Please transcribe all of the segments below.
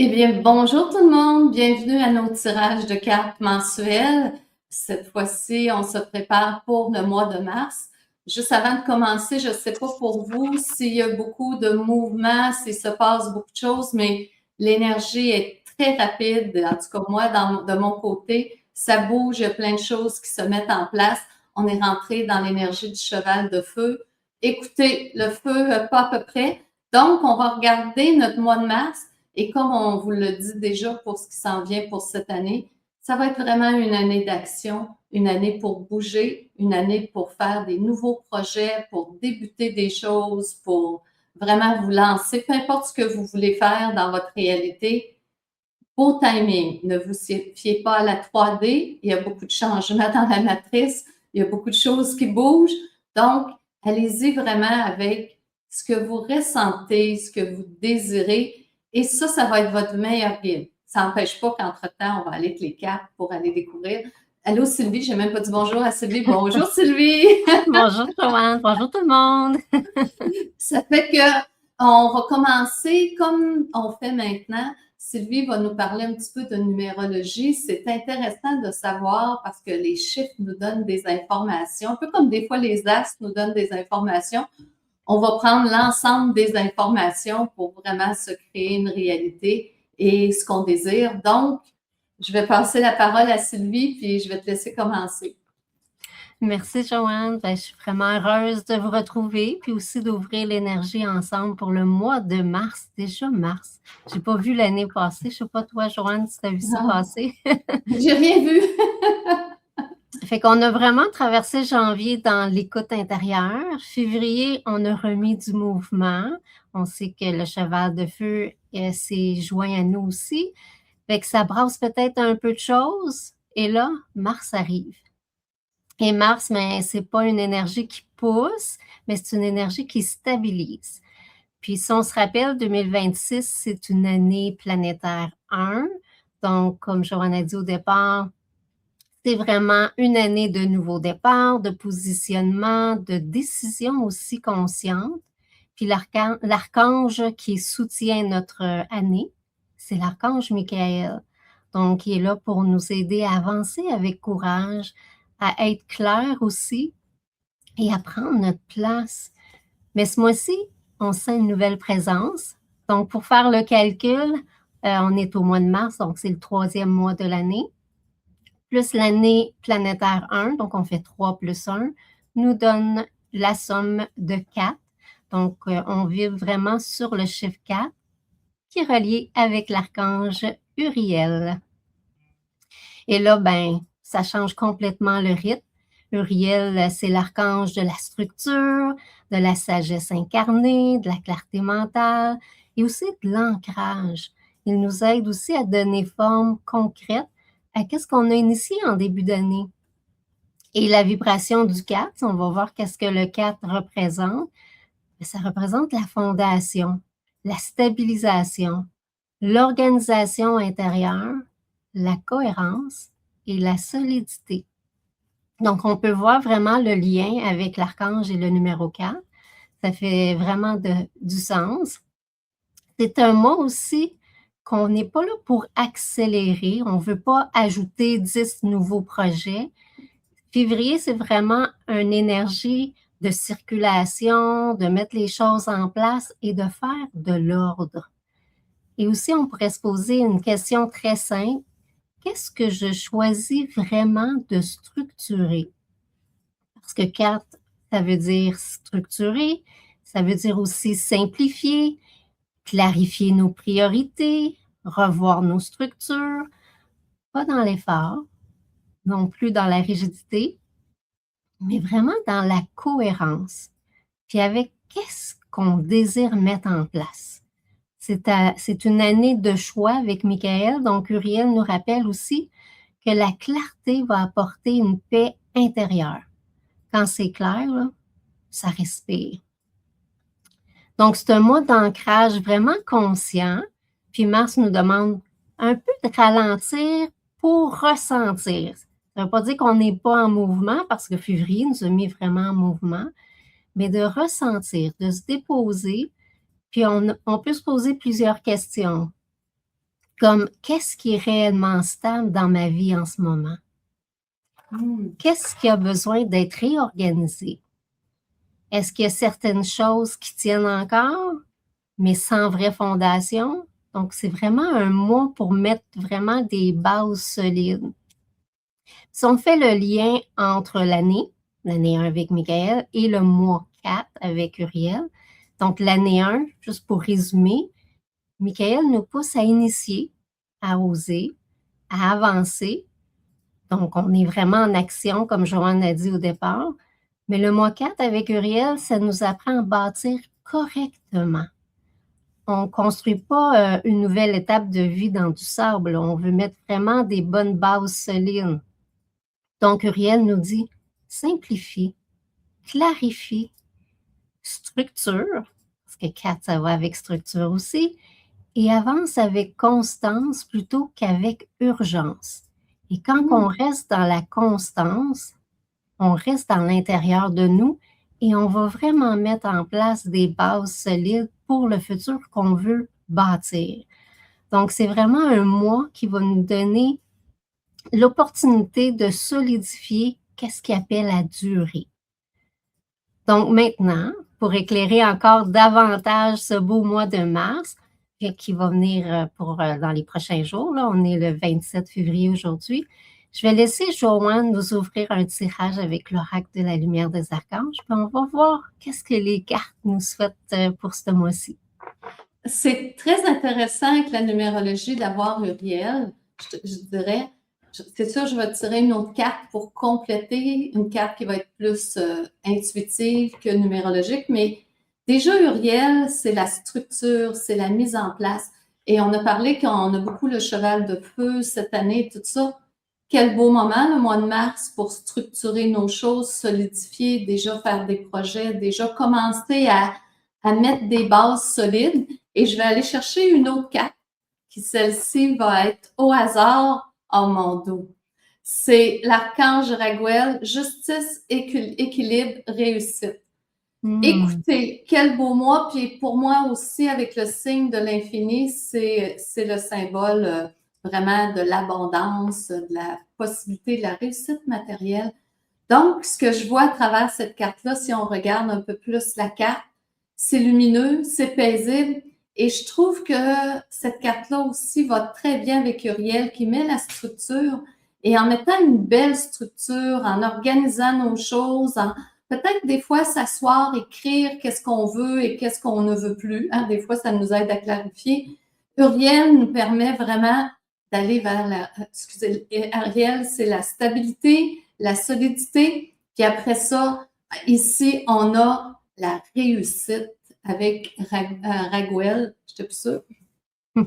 Eh bien, bonjour tout le monde, bienvenue à nos tirages de cartes mensuels. Cette fois-ci, on se prépare pour le mois de mars. Juste avant de commencer, je ne sais pas pour vous s'il y a beaucoup de mouvements, s'il se passe beaucoup de choses, mais l'énergie est très rapide. En tout cas, moi, de mon côté, ça bouge, il y a plein de choses qui se mettent en place. On est rentré dans l'énergie du cheval de feu. Écoutez, le feu, pas à peu près. Donc, on va regarder notre mois de mars. Et comme on vous le dit déjà pour ce qui s'en vient pour cette année, ça va être vraiment une année d'action, une année pour bouger, une année pour faire des nouveaux projets, pour débuter des choses, pour vraiment vous lancer, peu importe ce que vous voulez faire dans votre réalité. Beau timing. Ne vous fiez pas à la 3D. Il y a beaucoup de changements dans la matrice. Il y a beaucoup de choses qui bougent. Donc, allez-y vraiment avec ce que vous ressentez, ce que vous désirez. Et ça va être votre meilleur guide. Ça n'empêche pas qu'entre-temps, on va aller avec les cartes pour aller découvrir. Allô, Sylvie, je n'ai même pas dit bonjour à Sylvie. Bonjour, Sylvie! Bonjour Joanne, bonjour tout le monde. Ça fait que on va commencer comme on fait maintenant. Sylvie va nous parler un petit peu de numérologie. C'est intéressant de savoir parce que les chiffres nous donnent des informations, un peu comme des fois les astres nous donnent des informations. On va prendre l'ensemble des informations pour vraiment se créer une réalité et ce qu'on désire. Donc, je vais passer la parole à Sylvie, puis je vais te laisser commencer. Merci Joanne, je suis vraiment heureuse de vous retrouver, puis aussi d'ouvrir l'énergie ensemble pour le mois de mars. Déjà mars, j'ai pas vu l'année passée. Je sais pas toi Joanne si tu as vu ça passer. J'ai rien vu. Fait qu'on a vraiment traversé janvier dans l'écoute intérieure. Février, on a remis du mouvement. On sait que le cheval de feu s'est joint à nous aussi. Fait que ça brasse peut-être un peu de choses. Et là, mars arrive. Et Mars, mais c'est pas une énergie qui pousse, mais c'est une énergie qui stabilise. Puis si on se rappelle, 2026, c'est une année planétaire 1. Donc, comme Joanne a dit au départ, c'est vraiment une année de nouveau départ, de positionnement, de décision aussi consciente. Puis l'archange qui soutient notre année, c'est l'archange Michael. Donc, il est là pour nous aider à avancer avec courage, à être clair aussi et à prendre notre place. Mais ce mois-ci, on sent une nouvelle présence. Donc, pour faire le calcul, on est au mois de mars, donc c'est le 3e mois de l'année, plus l'année planétaire 1, donc on fait 3 plus 1, nous donne la somme de 4. Donc, on vibre vraiment sur le chiffre 4 qui est relié avec l'archange Uriel. Et là, ben, ça change complètement le rythme. Uriel, c'est l'archange de la structure, de la sagesse incarnée, de la clarté mentale et aussi de l'ancrage. Il nous aide aussi à donner forme concrète à ce qu'on a initié en début d'année. Et la vibration du 4, on va voir qu'est-ce que le 4 représente. Ça représente la fondation, la stabilisation, l'organisation intérieure, la cohérence et la solidité. Donc, on peut voir vraiment le lien avec l'archange et le numéro 4. Ça fait vraiment du sens. C'est un mot aussi qu'on n'est pas là pour accélérer. On ne veut pas ajouter 10 nouveaux projets. Février, c'est vraiment une énergie de circulation, de mettre les choses en place et de faire de l'ordre. Et aussi, on pourrait se poser une question très simple. Qu'est-ce que je choisis vraiment de structurer? Parce que 4, ça veut dire structurer, ça veut dire aussi simplifier, clarifier nos priorités, revoir nos structures, pas dans l'effort, non plus dans la rigidité, mais vraiment dans la cohérence. Puis avec qu'est-ce qu'on désire mettre en place. C'est une année de choix avec Michael, donc Uriel nous rappelle aussi que la clarté va apporter une paix intérieure. Quand c'est clair, là, ça respire. Donc, c'est un mois d'ancrage vraiment conscient. Puis Mars nous demande un peu de ralentir pour ressentir. Ça ne veut pas dire qu'on n'est pas en mouvement parce que février nous a mis vraiment en mouvement, mais de ressentir, de se déposer. Puis on peut se poser plusieurs questions. Comme qu'est-ce qui est réellement stable dans ma vie en ce moment? Qu'est-ce qui a besoin d'être réorganisé? Est-ce qu'il y a certaines choses qui tiennent encore, mais sans vraie fondation? Donc, c'est vraiment un mois pour mettre vraiment des bases solides. Si on fait le lien entre l'année 1 avec Michael et le mois 4 avec Uriel, donc l'année 1, juste pour résumer, Michael nous pousse à initier, à oser, à avancer. Donc, on est vraiment en action, comme Joanne a dit au départ. Mais le mois 4 avec Uriel, ça nous apprend à bâtir correctement. On ne construit pas une nouvelle étape de vie dans du sable. On veut mettre vraiment des bonnes bases solides. Donc, Uriel nous dit simplifie, clarifie, structure, parce que 4, ça va avec structure aussi, et avance avec constance plutôt qu'avec urgence. Et quand on reste dans la constance, on reste dans l'intérieur de nous et on va vraiment mettre en place des bases solides pour le futur qu'on veut bâtir. Donc, c'est vraiment un mois qui va nous donner l'opportunité de solidifier qu'est-ce qu'il appelle la durée. Donc maintenant, pour éclairer encore davantage ce beau mois de mars, qui va venir dans les prochains jours, là, on est le 27 février aujourd'hui, je vais laisser Joanne nous ouvrir un tirage avec l'oracle de la lumière des archanges, puis on va voir qu'est-ce que les cartes nous souhaitent pour ce mois-ci. C'est très intéressant avec la numérologie d'avoir Uriel. Je dirais, c'est sûr, je vais tirer une autre carte pour compléter, une carte qui va être plus intuitive que numérologique, mais déjà Uriel, c'est la structure, c'est la mise en place. Et on a parlé qu'on a beaucoup le cheval de feu cette année, tout ça. Quel beau moment, le mois de mars, pour structurer nos choses, solidifier, déjà faire des projets, déjà commencer à mettre des bases solides. Et je vais aller chercher une autre carte, qui celle-ci va être au hasard en mon dos. C'est l'archange Raguel, justice, équilibre, réussite. Écoutez, quel beau mois, puis pour moi aussi, avec le signe de l'infini, c'est le symbole vraiment de l'abondance, de la possibilité de la réussite matérielle. Donc, ce que je vois à travers cette carte-là, si on regarde un peu plus la carte, c'est lumineux, c'est paisible, et je trouve que cette carte-là aussi va très bien avec Uriel, qui met la structure, et en mettant une belle structure, en organisant nos choses, en peut-être des fois s'asseoir, écrire qu'est-ce qu'on veut et qu'est-ce qu'on ne veut plus. Hein? Des fois, ça nous aide à clarifier. Uriel nous permet vraiment d'aller vers excusez, Ariel, c'est la stabilité, la solidité. Puis après ça, ici, on a la réussite avec Raguel. Je suis plus sûre.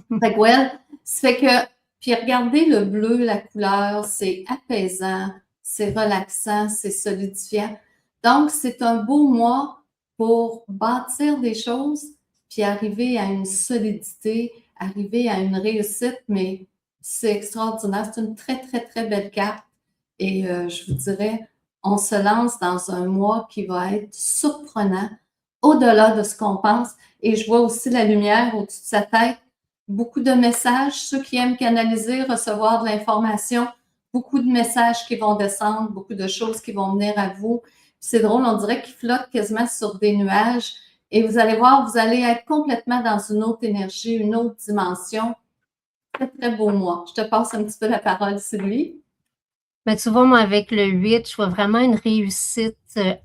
Raguel, ça fait que, puis regardez le bleu, la couleur, c'est apaisant, c'est relaxant, c'est solidifiant. Donc, c'est un beau mois pour bâtir des choses, puis arriver à une solidité, arriver à une réussite, mais c'est extraordinaire. C'est une très, très, très belle carte. Et je vous dirais, on se lance dans un mois qui va être surprenant, au-delà de ce qu'on pense. Et je vois aussi la lumière au-dessus de sa tête. Beaucoup de messages, ceux qui aiment canaliser, recevoir de l'information, beaucoup de messages qui vont descendre, beaucoup de choses qui vont venir à vous. C'est drôle, on dirait qu'ils flottent quasiment sur des nuages. Et vous allez voir, vous allez être complètement dans une autre énergie, une autre dimension. Très, très beau mois. Je te passe un petit peu la parole, Sylvie. Mais tu vois, moi, avec le 8, je vois vraiment une réussite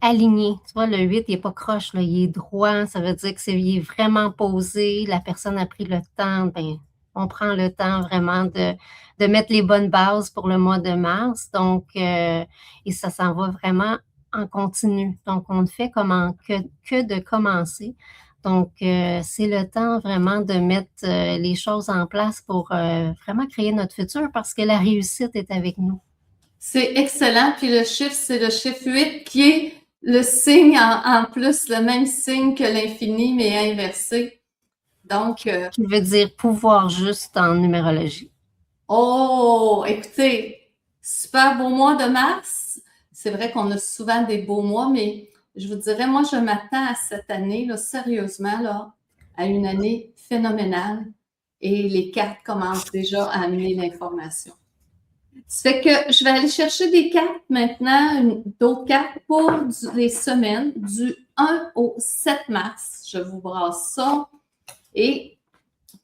alignée. Tu vois, le 8, il n'est pas croche, là, il est droit. Ça veut dire il est vraiment posé. La personne a pris le temps. Ben, on prend le temps vraiment de mettre les bonnes bases pour le mois de mars. Donc, et ça s'en va vraiment en continu. Donc, on ne fait que de commencer. Donc, c'est le temps vraiment de mettre les choses en place pour vraiment créer notre futur parce que la réussite est avec nous. C'est excellent. Puis le chiffre, c'est le chiffre 8 qui est le signe en plus, le même signe que l'infini, mais inversé. Donc, qui veut dire pouvoir juste en numérologie. oh, écoutez, super beau mois de mars. C'est vrai qu'on a souvent des beaux mois, mais je vous dirais, moi, je m'attends à cette année, là, sérieusement, là, à une année phénoménale. et les cartes commencent déjà à amener l'information. Ça fait que je vais aller chercher des cartes maintenant, d'autres cartes pour les semaines du 1 au 7 mars. Je vous brasse ça. Et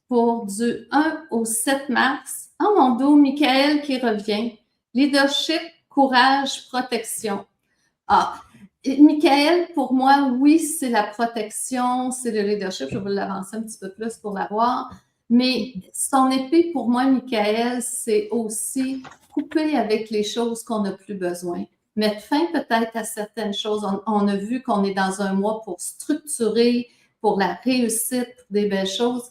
pour du 1 au 7 mars, oh mon dos, Michael qui revient. Leadership, courage, protection. Ah, Michael, pour moi, oui, c'est la protection, c'est le leadership. Je vais vous l'avancer un petit peu plus pour la voir. Mais son épée, pour moi, Michael, c'est aussi couper avec les choses qu'on n'a plus besoin. Mettre fin peut-être à certaines choses. On a vu qu'on est dans un mois pour structurer, pour la réussite, pour des belles choses.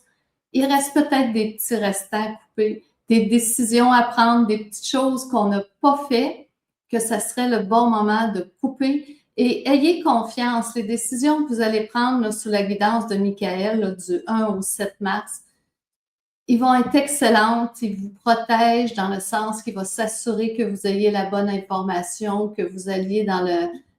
Il reste peut-être des petits restants à couper, des décisions à prendre, des petites choses qu'on n'a pas fait, que ça serait le bon moment de couper. Et ayez confiance, les décisions que vous allez prendre là, sous la guidance de Michael là, du 1 au 7 mars, ils vont être excellentes, ils vous protègent dans le sens qu'il va s'assurer que vous ayez la bonne information, que vous alliez dans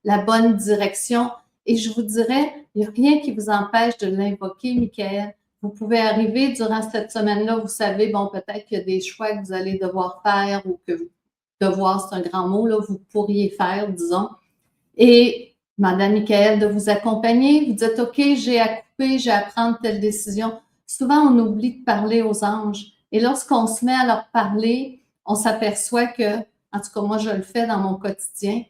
la bonne direction. Et je vous dirais, il n'y a rien qui vous empêche de l'invoquer, Michael. Vous pouvez arriver durant cette semaine-là, vous savez, bon, peut-être qu'il y a des choix que vous allez devoir faire ou que devoir, c'est un grand mot, là, vous pourriez faire, disons. Et Madame Michael, de vous accompagner, vous dites, OK, j'ai à couper, j'ai à prendre telle décision. Souvent, on oublie de parler aux anges. Et lorsqu'on se met à leur parler, on s'aperçoit que, en tout cas, moi, je le fais dans mon quotidien,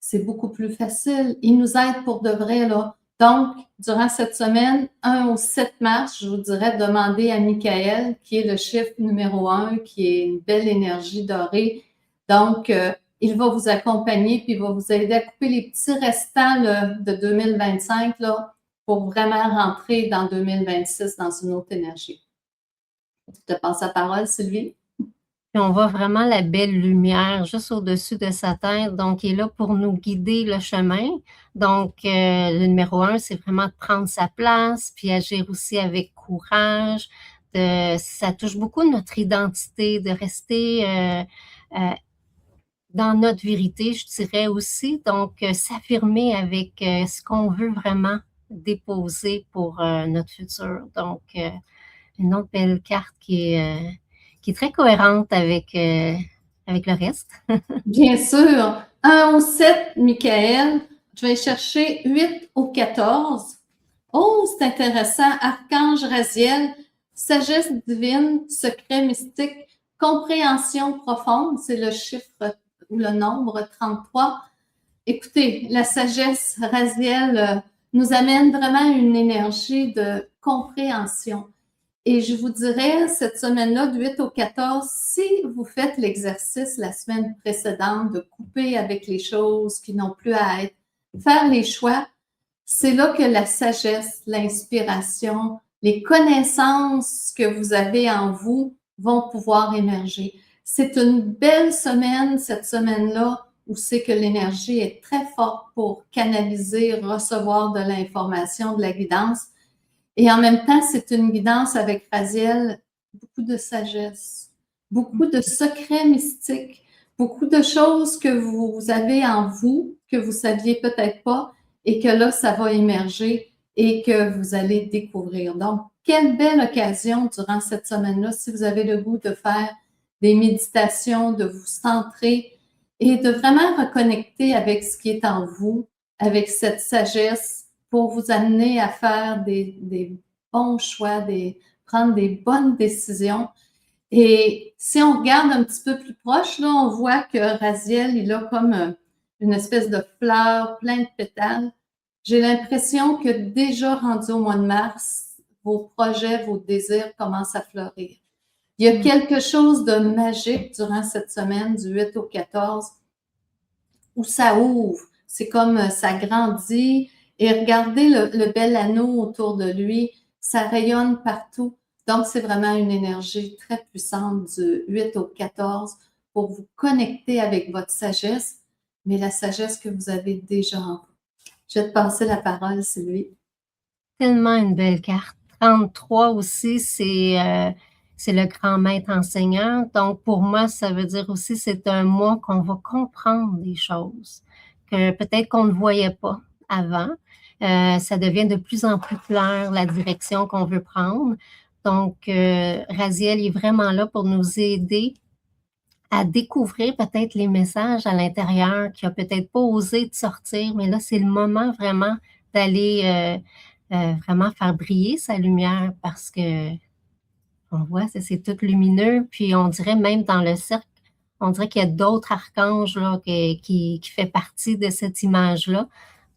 c'est beaucoup plus facile. Ils nous aident pour de vrai, là. Donc, durant cette semaine, 1 au 7 mars, je vous dirais demander à Michael, qui est le chiffre numéro 1, qui est une belle énergie dorée. Donc, il va vous accompagner puis il va vous aider à couper les petits restants là, de 2025 là, pour vraiment rentrer dans 2026 dans une autre énergie. Je te passe la parole, Sylvie. Puis on voit vraiment la belle lumière juste au-dessus de sa tête, donc il est là pour nous guider le chemin. Donc, le numéro 1, c'est vraiment de prendre sa place, puis agir aussi avec courage. Ça touche beaucoup notre identité, de rester dans notre vérité, je dirais aussi. Donc, s'affirmer avec ce qu'on veut vraiment déposer pour notre futur. Donc, une autre belle carte qui est très cohérente avec le reste. Bien sûr. 1 au 7, Michael. Je vais chercher 8 au 14. Oh, c'est intéressant. Archange Raziel, sagesse divine, secret mystique, compréhension profonde, c'est le chiffre ou le nombre 33. Écoutez, la sagesse Raziel nous amène vraiment une énergie de compréhension. Et je vous dirais, cette semaine-là, du 8 au 14, si vous faites l'exercice la semaine précédente de couper avec les choses qui n'ont plus à être, faire les choix, c'est là que la sagesse, l'inspiration, les connaissances que vous avez en vous vont pouvoir émerger. C'est une belle semaine, cette semaine-là, où c'est que l'énergie est très forte pour canaliser, recevoir de l'information, de la guidance. Et en même temps, c'est une guidance avec Raziel, beaucoup de sagesse, beaucoup de secrets mystiques, beaucoup de choses que vous avez en vous, que vous saviez peut-être pas, et que là, ça va émerger et que vous allez découvrir. Donc, quelle belle occasion durant cette semaine-là, si vous avez le goût de faire des méditations, de vous centrer et de vraiment reconnecter avec ce qui est en vous, avec cette sagesse pour vous amener à faire des bons choix, prendre des bonnes décisions. Et si on regarde un petit peu plus proche, là, on voit que Raziel, il a comme une espèce de fleur plein de pétales. J'ai l'impression que déjà rendu au mois de mars, vos projets, vos désirs commencent à fleurir. Il y a quelque chose de magique durant cette semaine, du 8 au 14, où ça ouvre. C'est comme ça grandit. Et regardez le bel anneau autour de lui, ça rayonne partout. Donc, c'est vraiment une énergie très puissante du 8 au 14 pour vous connecter avec votre sagesse, mais la sagesse que vous avez déjà en vous. Je vais te passer la parole, Sylvie. Tellement une belle carte. 33 aussi, c'est le grand maître enseignant. Donc, pour moi, ça veut dire aussi c'est un mois qu'on va comprendre des choses que peut-être qu'on ne voyait pas avant. Ça devient de plus en plus clair la direction qu'on veut prendre. Donc, Raziel est vraiment là pour nous aider à découvrir peut-être les messages à l'intérieur qui a peut-être pas osé de sortir, mais là, c'est le moment vraiment d'aller vraiment faire briller sa lumière parce que on voit, c'est tout lumineux, puis on dirait même dans le cercle, on dirait qu'il y a d'autres archanges là, qui fait partie de cette image-là.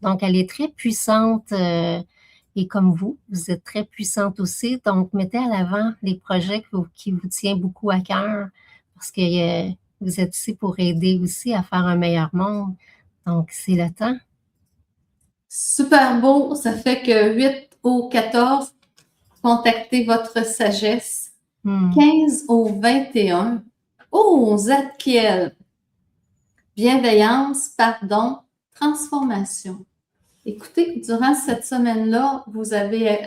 Donc, elle est très puissante et comme vous êtes très puissante aussi. Donc, mettez à l'avant les projets qui vous tiennent beaucoup à cœur parce que vous êtes ici pour aider aussi à faire un meilleur monde. Donc, c'est le temps. Super beau. Ça fait que 8 au 14, contactez votre sagesse. 15 au 21. Oh, Zadkiel. Bienveillance, pardon, transformation. Écoutez, durant cette semaine-là, vous avez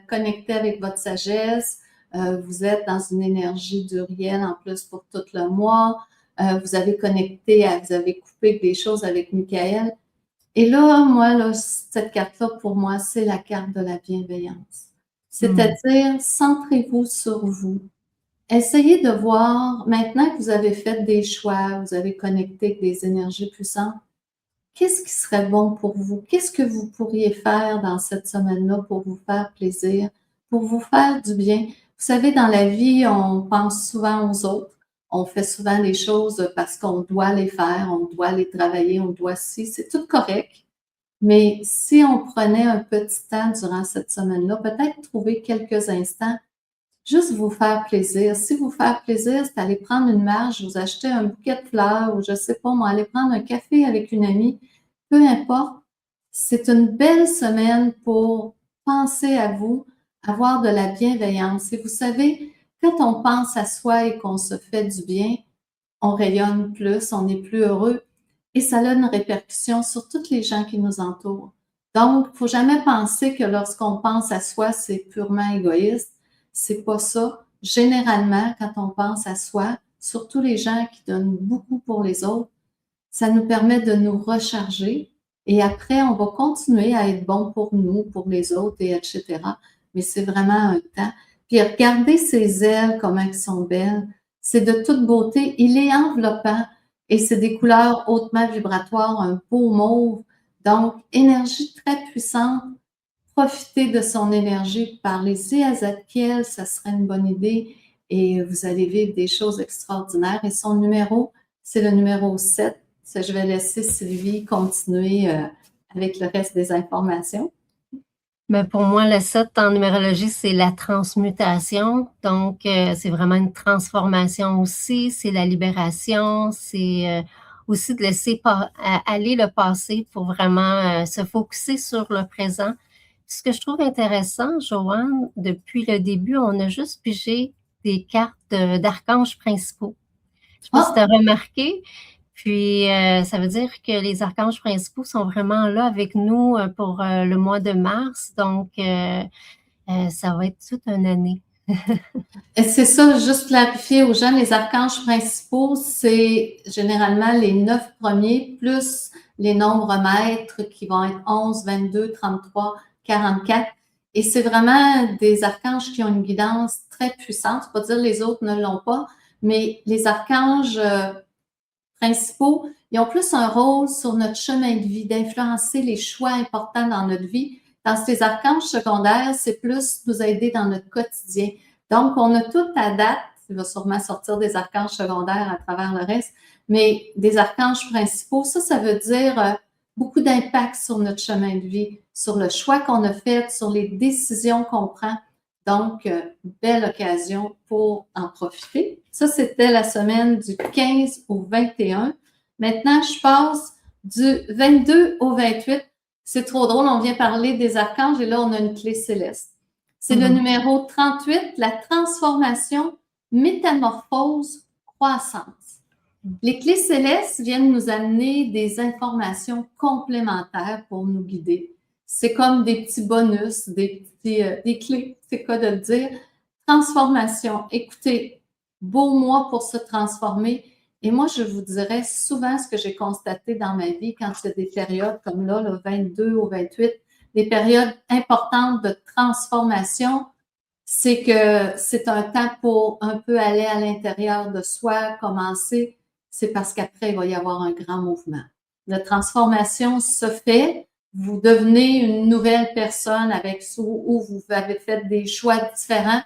connecté avec votre sagesse. Vous êtes dans une énergie d'Uriel en plus pour tout le mois. Vous avez connecté, vous avez coupé des choses avec Michael. Et là, moi, là, cette carte-là, pour moi, c'est la carte de la bienveillance. C'est-à-dire, centrez-vous sur vous. Essayez de voir, maintenant que vous avez fait des choix, vous avez connecté avec des énergies puissantes, qu'est-ce qui serait bon pour vous? Qu'est-ce que vous pourriez faire dans cette semaine-là pour vous faire plaisir, pour vous faire du bien? Vous savez, dans la vie, on pense souvent aux autres. On fait souvent les choses parce qu'on doit les faire, on doit les travailler, on doit c'est tout correct. Mais si on prenait un petit temps durant cette semaine-là, peut-être trouver quelques instants, juste vous faire plaisir. Si vous faire plaisir, c'est aller prendre une marche, vous acheter un bouquet de fleurs ou je sais pas moi, aller prendre un café avec une amie, peu importe. C'est une belle semaine pour penser à vous, avoir de la bienveillance. Et vous savez, quand on pense à soi et qu'on se fait du bien, on rayonne plus, on est plus heureux et ça a une répercussion sur toutes les gens qui nous entourent. Donc, il ne faut jamais penser que lorsqu'on pense à soi, c'est purement égoïste. C'est pas ça. Généralement, quand on pense à soi, surtout les gens qui donnent beaucoup pour les autres, ça nous permet de nous recharger et après, on va continuer à être bon pour nous, pour les autres, et etc. Mais c'est vraiment un temps. Puis regardez ces ailes, comment elles sont belles. C'est de toute beauté. Il est enveloppant et c'est des couleurs hautement vibratoires, un beau mauve. Donc, énergie très puissante. Profitez de son énergie. Parlez-y à Zadkiel, ça serait une bonne idée et vous allez vivre des choses extraordinaires. Et son numéro, c'est le numéro 7. Je vais laisser Sylvie continuer avec le reste des informations. Mais pour moi, le 7 en numérologie, c'est la transmutation. Donc, c'est vraiment une transformation aussi. C'est la libération. C'est aussi de laisser aller le passé pour vraiment se focusser sur le présent. Ce que je trouve intéressant, Joanne, depuis le début, on a juste pigé des cartes d'archanges principaux. Je ne sais pas si tu as remarqué. Puis, ça veut dire que les archanges principaux sont vraiment là avec nous pour le mois de mars. Donc, ça va être toute une année. Et c'est ça, juste clarifier aux gens, les archanges principaux, c'est généralement les 9 premiers, plus les nombres maîtres qui vont être 11, 22, 33, 44. Et c'est vraiment des archanges qui ont une guidance très puissante. Je ne pas dire les autres ne l'ont pas, mais les archanges principaux, ils ont plus un rôle sur notre chemin de vie, d'influencer les choix importants dans notre vie. Dans ces archanges secondaires, c'est plus nous aider dans notre quotidien. Donc, on a tout à date, il va sûrement sortir des archanges secondaires à travers le reste, mais des archanges principaux, ça veut dire beaucoup d'impact sur notre chemin de vie, sur le choix qu'on a fait, sur les décisions qu'on prend. Donc, belle occasion pour en profiter. Ça, c'était la semaine du 15 au 21. Maintenant, je passe du 22 au 28. C'est trop drôle, on vient parler des archanges et là, on a une clé céleste. C'est le numéro 38, la transformation, métamorphose, croissance. Les clés célestes viennent nous amener des informations complémentaires pour nous guider. C'est comme des petits bonus, des clés, c'est quoi de le dire. Transformation. Écoutez, beau mois pour se transformer. Et moi, je vous dirais souvent ce que j'ai constaté dans ma vie quand il y a des périodes comme là, le 22 au 28, des périodes importantes de transformation, c'est que c'est un temps pour un peu aller à l'intérieur de soi, commencer. C'est parce qu'après, il va y avoir un grand mouvement. La transformation se fait, vous devenez une nouvelle personne avec où vous avez fait des choix différents.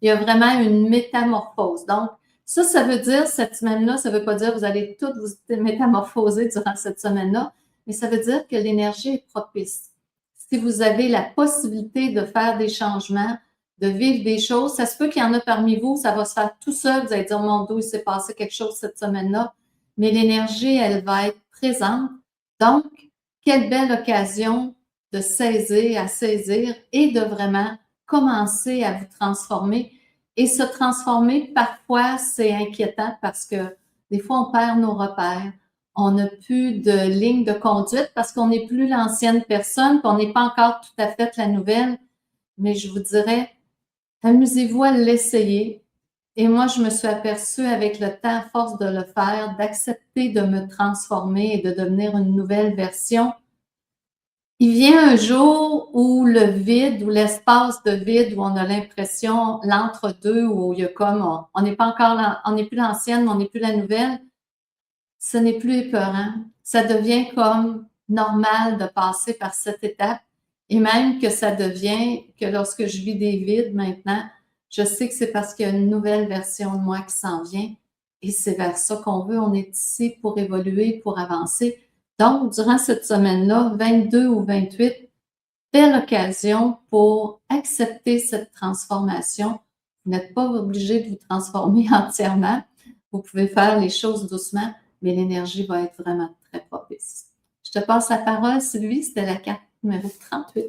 Il y a vraiment une métamorphose. Donc, ça veut dire, cette semaine-là, ça ne veut pas dire que vous allez toutes vous métamorphoser durant cette semaine-là, mais ça veut dire que l'énergie est propice. Si vous avez la possibilité de faire des changements, de vivre des choses, ça se peut qu'il y en a parmi vous, ça va se faire tout seul, vous allez dire, mon Dieu, il s'est passé quelque chose cette semaine-là, mais l'énergie, elle va être présente. Donc, quelle belle occasion de saisir et de vraiment commencer à vous transformer. Et se transformer, parfois, c'est inquiétant parce que des fois, on perd nos repères. On n'a plus de ligne de conduite parce qu'on n'est plus l'ancienne personne, qu'on n'est pas encore tout à fait la nouvelle. Mais je vous dirais, amusez-vous à l'essayer. Et moi, je me suis aperçue avec le temps, à force de le faire, d'accepter de me transformer et de devenir une nouvelle version. Il vient un jour où le vide, ou l'espace de vide, où on a l'impression, l'entre-deux, où il y a comme, on n'est pas encore, on n'est plus l'ancienne, mais on n'est plus la nouvelle. Ce n'est plus épeurant. Ça devient comme normal de passer par cette étape. Et même que ça devient que lorsque je vis des vides maintenant, je sais que c'est parce qu'il y a une nouvelle version de moi qui s'en vient. Et c'est vers ça qu'on veut. On est ici pour évoluer, pour avancer. Donc, durant cette semaine-là, 22 ou 28, belle occasion pour accepter cette transformation. Vous n'êtes pas obligé de vous transformer entièrement. Vous pouvez faire les choses doucement, mais l'énergie va être vraiment très propice. Je te passe la parole, Sylvie, c'était la carte numéro 38.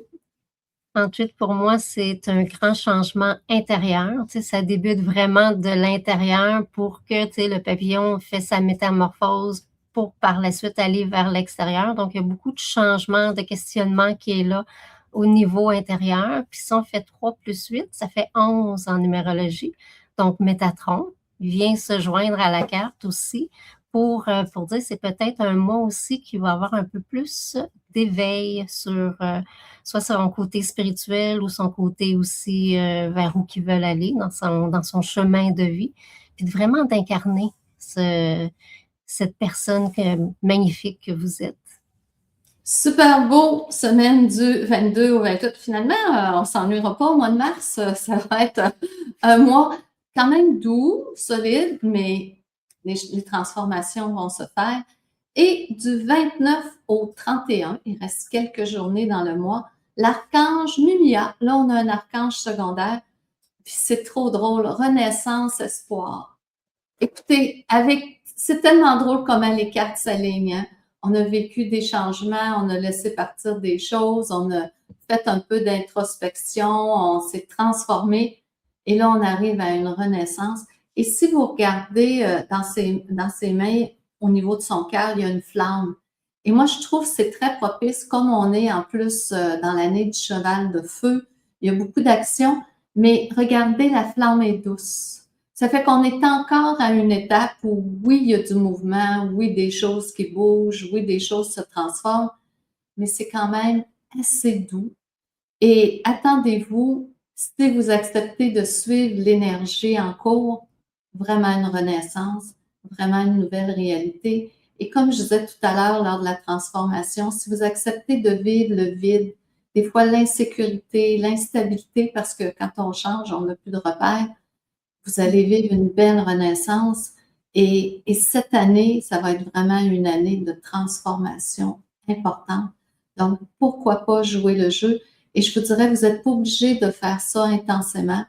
38, pour moi, c'est un grand changement intérieur. Tu sais, ça débute vraiment de l'intérieur pour que, tu sais, le papillon fait sa métamorphose pour par la suite aller vers l'extérieur. Donc, il y a beaucoup de changements, de questionnements qui est là au niveau intérieur. Puis si on fait 3 plus 8, ça fait 11 en numérologie. Donc, Métatron vient se joindre à la carte aussi pour dire c'est peut-être un mois aussi qui va avoir un peu plus d'éveil sur soit son côté spirituel ou son côté aussi vers où qu'ils veulent aller dans son chemin de vie, puis vraiment d'incarner cette personne magnifique que vous êtes. Super beau, semaine du 22 au 28. Finalement, on ne s'ennuiera pas au mois de mars. Ça va être un mois quand même doux, solide, mais les transformations vont se faire. Et du 29 au 31, il reste quelques journées dans le mois, l'archange Mumia, là on a un archange secondaire, puis c'est trop drôle, Renaissance, Espoir. Écoutez, c'est tellement drôle comment les cartes s'alignent, hein? On a vécu des changements, on a laissé partir des choses, on a fait un peu d'introspection, on s'est transformé et là, on arrive à une renaissance. Et si vous regardez dans ses mains, au niveau de son cœur, il y a une flamme. Et moi, je trouve que c'est très propice, comme on est en plus dans l'année du cheval de feu, il y a beaucoup d'actions, mais regardez, la flamme est douce. Ça fait qu'on est encore à une étape où, oui, il y a du mouvement, oui, des choses qui bougent, oui, des choses se transforment, mais c'est quand même assez doux. Et attendez-vous, si vous acceptez de suivre l'énergie en cours, vraiment une renaissance, vraiment une nouvelle réalité. Et comme je disais tout à l'heure lors de la transformation, si vous acceptez de vivre le vide, des fois l'insécurité, l'instabilité, parce que quand on change, on n'a plus de repères, vous allez vivre une belle renaissance. Et cette année, ça va être vraiment une année de transformation importante. Donc, pourquoi pas jouer le jeu? Et je vous dirais, vous n'êtes pas obligé de faire ça intensément.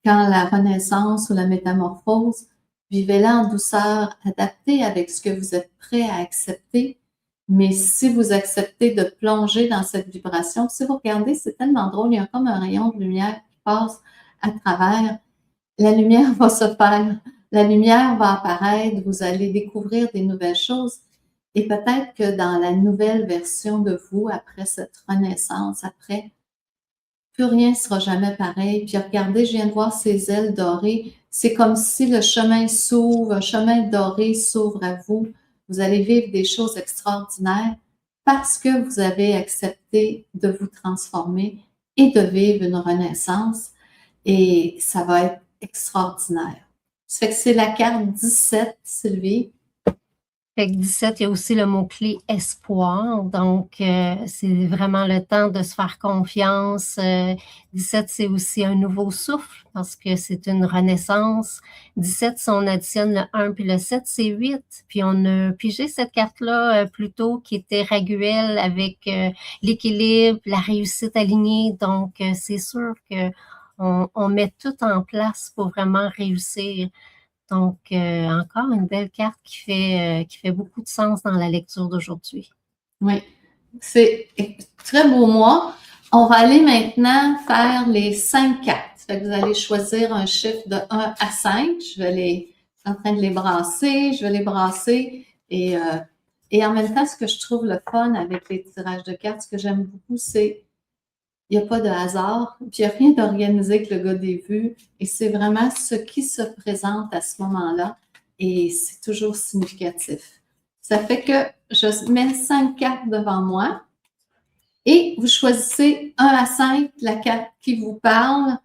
Quand la renaissance ou la métamorphose, vivez-la en douceur, adaptée avec ce que vous êtes prêt à accepter. Mais si vous acceptez de plonger dans cette vibration, si vous regardez, c'est tellement drôle, il y a comme un rayon de lumière qui passe à travers. La lumière va se faire, la lumière va apparaître, vous allez découvrir des nouvelles choses. Et peut-être que dans la nouvelle version de vous, après cette renaissance, après, plus rien ne sera jamais pareil. Puis regardez, je viens de voir ces ailes dorées. C'est comme si le chemin s'ouvre, un chemin doré s'ouvre à vous. Vous allez vivre des choses extraordinaires parce que vous avez accepté de vous transformer et de vivre une renaissance. et ça va être extraordinaire. Ça fait que c'est la carte 17, Sylvie. Fait que 17, il y a aussi le mot-clé espoir. Donc, c'est vraiment le temps de se faire confiance. 17, c'est aussi un nouveau souffle parce que c'est une renaissance. 17, si on additionne le 1 puis le 7, c'est 8. Puis on a pigé cette carte-là plus tôt qui était Raguel avec l'équilibre, la réussite alignée. Donc, c'est sûr que on met tout en place pour vraiment réussir. Donc, encore une belle carte qui fait beaucoup de sens dans la lecture d'aujourd'hui. Oui, c'est très beau mois. On va aller maintenant faire les 5 cartes. Fait que vous allez choisir un chiffre de 1 à 5. Je suis en train de les brasser. Je vais les brasser. Et en même temps, ce que je trouve le fun avec les tirages de cartes, ce que j'aime beaucoup, c'est il n'y a pas de hasard, puis il n'y a rien d'organisé que le gars des vues. Et c'est vraiment ce qui se présente à ce moment-là. Et c'est toujours significatif. Ça fait que je mets 5 cartes devant moi et vous choisissez 1 à 5 la carte qui vous parle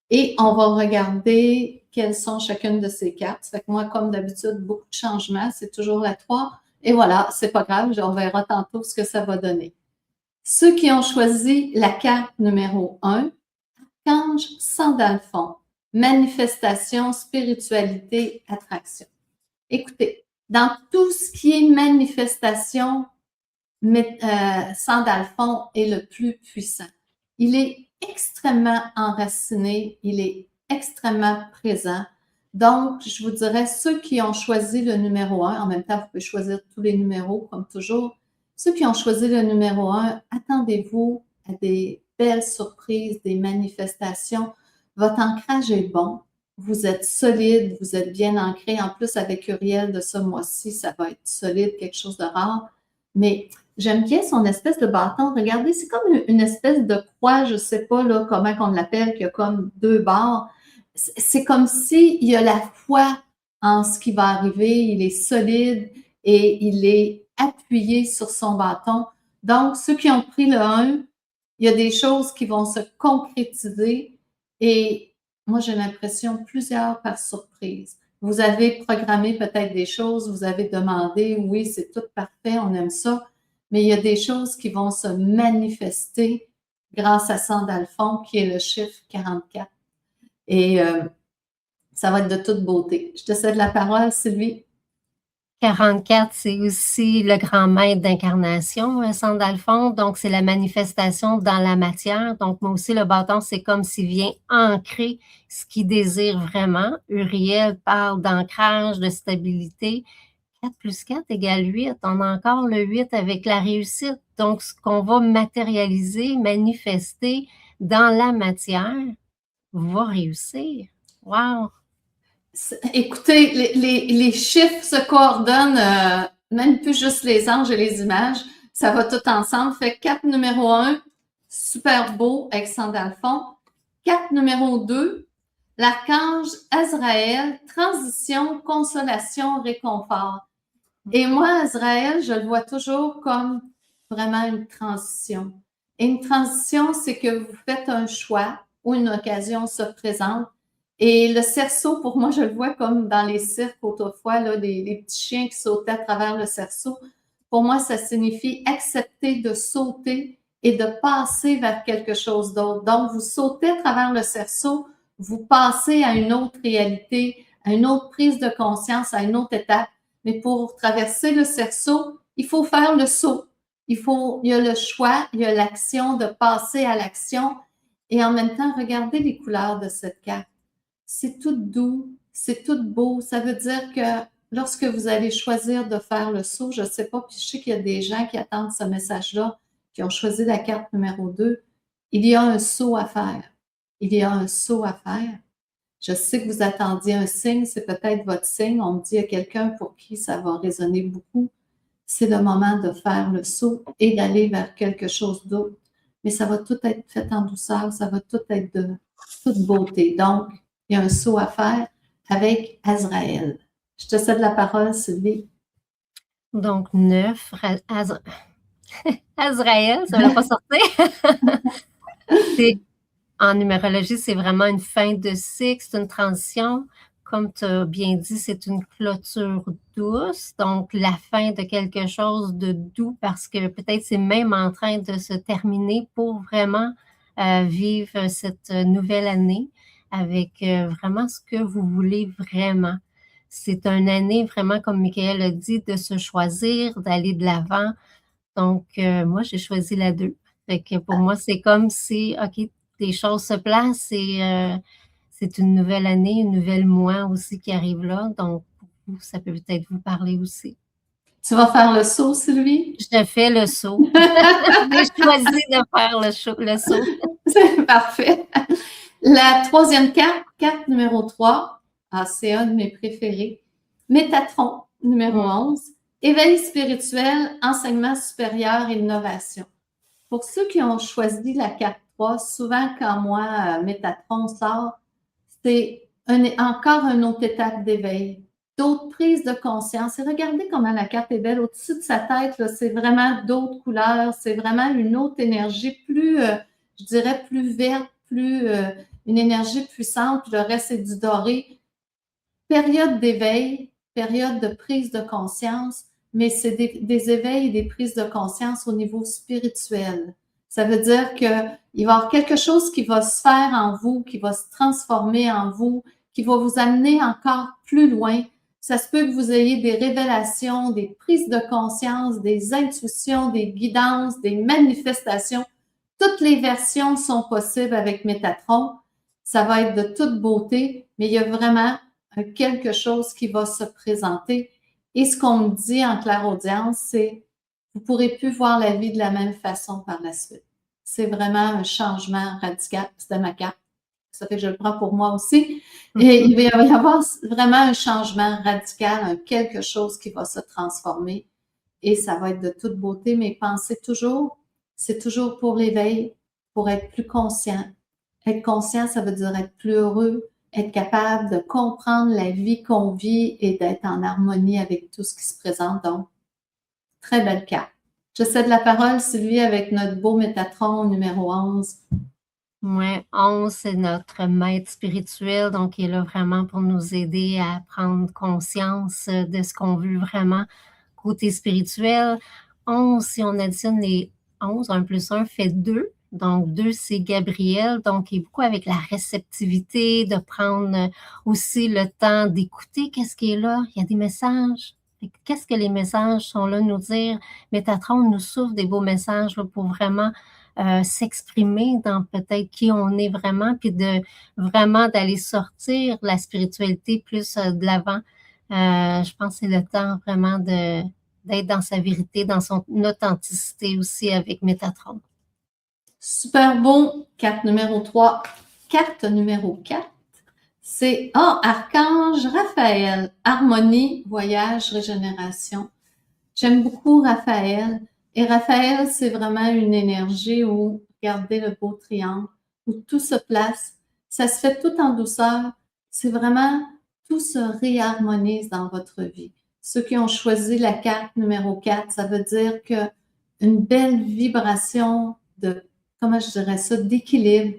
et on va regarder quelles sont chacune de ces cartes. Ça fait que moi, comme d'habitude, beaucoup de changements. C'est toujours la 3. Et voilà, c'est pas grave, on verra tantôt ce que ça va donner. Ceux qui ont choisi la carte numéro 1, Archange Sandalphon, manifestation, spiritualité, attraction. Écoutez, dans tout ce qui est manifestation, Sandalphon est le plus puissant. Il est extrêmement enraciné, il est extrêmement présent. Donc, je vous dirais, ceux qui ont choisi le numéro 1, en même temps, vous pouvez choisir tous les numéros, comme toujours. Ceux qui ont choisi le numéro 1, attendez-vous à des belles surprises, des manifestations. Votre ancrage est bon. Vous êtes solide, vous êtes bien ancré. En plus, avec Uriel de ce mois-ci, ça va être solide, quelque chose de rare. Mais j'aime bien son espèce de bâton. Regardez, c'est comme une espèce de croix, je ne sais pas là, comment on l'appelle, qui a comme 2 barres. C'est comme s'il y a la foi en ce qui va arriver. Il est solide et il est appuyé sur son bâton. Donc, ceux qui ont pris le 1, il y a des choses qui vont se concrétiser et moi, j'ai l'impression plusieurs par surprise. Vous avez programmé peut-être des choses, vous avez demandé, oui, c'est tout parfait, on aime ça, mais il y a des choses qui vont se manifester grâce à Sandalphon, qui est le chiffre 44. Et ça va être de toute beauté. Je te cède la parole, Sylvie. 44, c'est aussi le grand maître d'incarnation, Sandalphon. Donc, c'est la manifestation dans la matière. Donc, moi aussi, le bâton, c'est comme s'il vient ancrer ce qu'il désire vraiment. Uriel parle d'ancrage, de stabilité. 4 plus 4 égale 8. On a encore le 8 avec la réussite. Donc, ce qu'on va matérialiser, manifester dans la matière va réussir. Wow! Écoutez, les chiffres se coordonnent, même plus juste les anges et les images, ça va tout ensemble. Fait 4 numéro 1, super beau avec Sandalphon. 4 numéro 2, l'archange Azraël, transition, consolation, réconfort. Et moi, Azraël, je le vois toujours comme vraiment une transition. Et une transition, c'est que vous faites un choix ou une occasion se présente. Et le cerceau, pour moi, je le vois comme dans les cirques autrefois, là, les petits chiens qui sautaient à travers le cerceau. Pour moi, ça signifie accepter de sauter et de passer vers quelque chose d'autre. Donc, vous sautez à travers le cerceau, vous passez à une autre réalité, à une autre prise de conscience, à une autre étape. Mais pour traverser le cerceau, il faut faire le saut. Il y a le choix, il y a l'action de passer à l'action. Et en même temps, regardez les couleurs de cette carte. C'est tout doux, c'est tout beau. Ça veut dire que lorsque vous allez choisir de faire le saut, je ne sais pas, puis je sais qu'il y a des gens qui attendent ce message-là, qui ont choisi la carte numéro 2. Il y a un saut à faire. Il y a un saut à faire. Je sais que vous attendiez un signe, c'est peut-être votre signe. On me dit à quelqu'un pour qui ça va résonner beaucoup. C'est le moment de faire le saut et d'aller vers quelque chose d'autre. Mais ça va tout être fait en douceur, ça va tout être de toute beauté. Donc, il y a un saut à faire avec Azraël. Je te cède la parole, Sylvie. Donc, 9, Azraël, ça ne va pas sortir. C'est En numérologie, c'est vraiment une fin de cycle, c'est une transition. Comme tu as bien dit, c'est une clôture douce, donc la fin de quelque chose de doux parce que peut-être c'est même en train de se terminer pour vraiment vivre cette nouvelle année avec vraiment ce que vous voulez vraiment. C'est une année vraiment, comme Michael a dit, de se choisir, d'aller de l'avant. Donc, moi, j'ai choisi la 2. Fait que pour moi, c'est comme si, OK, les choses se placent et c'est une nouvelle année, une nouvelle moi aussi qui arrive là. Donc, pour vous, ça peut peut-être vous parler aussi. Tu vas faire le saut, Sylvie? Je fais le saut. J'ai choisi de faire le saut. C'est parfait. La troisième carte, carte numéro 3, c'est un de mes préférés. Métatron, numéro 11. Éveil spirituel, enseignement supérieur et innovation. Pour ceux qui ont choisi la carte 3, souvent quand moi, Métatron sort, c'est encore une autre étape d'éveil, d'autres prises de conscience. Et regardez comment la carte est belle. Au-dessus de sa tête, c'est vraiment d'autres couleurs, c'est vraiment une autre énergie, plus, je dirais, plus verte, plus une énergie puissante, puis le reste, c'est du doré. Période d'éveil, période de prise de conscience, mais c'est des éveils et des prises de conscience au niveau spirituel. Ça veut dire qu'il va y avoir quelque chose qui va se faire en vous, qui va se transformer en vous, qui va vous amener encore plus loin. Ça se peut que vous ayez des révélations, des prises de conscience, des intuitions, des guidances, des manifestations. Toutes les versions sont possibles avec Métatron. Ça va être de toute beauté, mais il y a vraiment quelque chose qui va se présenter. Et ce qu'on me dit en clairaudience, c'est vous ne pourrez plus voir la vie de la même façon par la suite. C'est vraiment un changement radical. C'était ma carte. Ça fait que je le prends pour moi aussi. Et il va y avoir vraiment un changement radical, quelque chose qui va se transformer. Et ça va être de toute beauté, mais pensez toujours, c'est toujours pour l'éveil, pour être plus conscient. Être conscient, ça veut dire être plus heureux, être capable de comprendre la vie qu'on vit et d'être en harmonie avec tout ce qui se présente. Donc, très belle carte. Je cède la parole, Sylvie, avec notre beau Métatron numéro 11. Oui, 11, c'est notre maître spirituel, donc il est là vraiment pour nous aider à prendre conscience de ce qu'on veut vraiment côté spirituel. 11, si on additionne les 11, 1 plus 1 fait 2. Donc, 2, c'est Gabriel. Donc, il est beaucoup avec la réceptivité, de prendre aussi le temps d'écouter qu'est-ce qui est là. Il y a des messages. Qu'est-ce que les messages sont là nous dire? Métatron nous souffle des beaux messages là, pour vraiment s'exprimer dans peut-être qui on est vraiment, puis de vraiment d'aller sortir la spiritualité plus de l'avant. Je pense que c'est le temps vraiment d'être dans sa vérité, dans son authenticité aussi avec Métatron. Super beau, carte numéro 3. Carte numéro 4, c'est Archange Raphaël, harmonie, voyage, régénération. J'aime beaucoup Raphaël. Et Raphaël, c'est vraiment une énergie où, regardez le beau triangle, où tout se place. Ça se fait tout en douceur. C'est vraiment, tout se réharmonise dans votre vie. Ceux qui ont choisi la carte numéro 4, ça veut dire que une belle vibration de, comment je dirais ça, d'équilibre,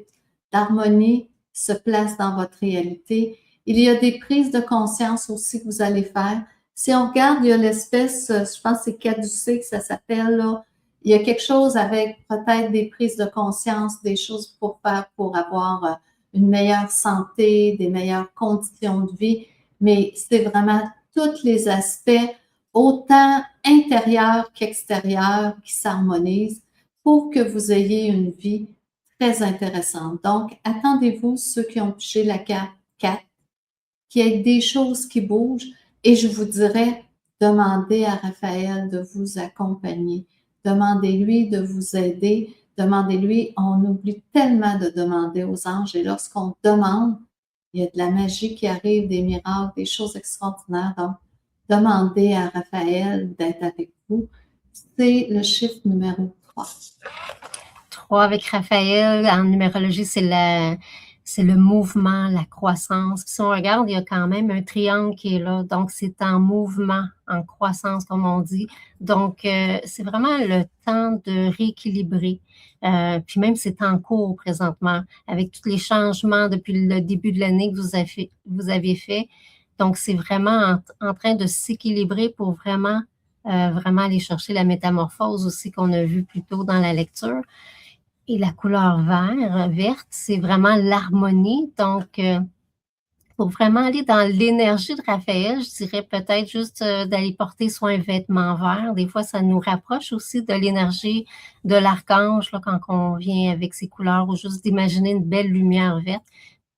d'harmonie se place dans votre réalité. Il y a des prises de conscience aussi que vous allez faire. Si on regarde, il y a l'espèce, je pense que c'est caducé que ça s'appelle, là. Il y a quelque chose avec peut-être des prises de conscience, des choses pour faire pour avoir une meilleure santé, des meilleures conditions de vie, mais c'est vraiment tous les aspects, autant intérieurs qu'extérieurs, qui s'harmonisent pour que vous ayez une vie très intéressante. Donc, attendez-vous, ceux qui ont touché la carte 4, qu'il y ait des choses qui bougent. Et je vous dirais, demandez à Raphaël de vous accompagner. Demandez-lui de vous aider. Demandez-lui, on oublie tellement de demander aux anges. Et lorsqu'on demande, il y a de la magie qui arrive, des miracles, des choses extraordinaires. Donc, demandez à Raphaël d'être avec vous. C'est le chiffre numéro 3. 3 avec Raphaël, en numérologie, c'est le mouvement, la croissance. Puis si on regarde, il y a quand même un triangle qui est là, donc c'est en mouvement, en croissance, comme on dit. Donc, c'est vraiment le temps de rééquilibrer. Puis même, c'est en cours présentement, avec tous les changements depuis le début de l'année que vous avez fait. Donc, c'est vraiment en train de s'équilibrer pour vraiment aller chercher la métamorphose aussi qu'on a vu plus tôt dans la lecture. Et la couleur verte, c'est vraiment l'harmonie. Donc, pour vraiment aller dans l'énergie de Raphaël, je dirais peut-être juste d'aller porter soit un vêtement vert. Des fois, ça nous rapproche aussi de l'énergie de l'archange là, quand on vient avec ces couleurs, ou juste d'imaginer une belle lumière verte.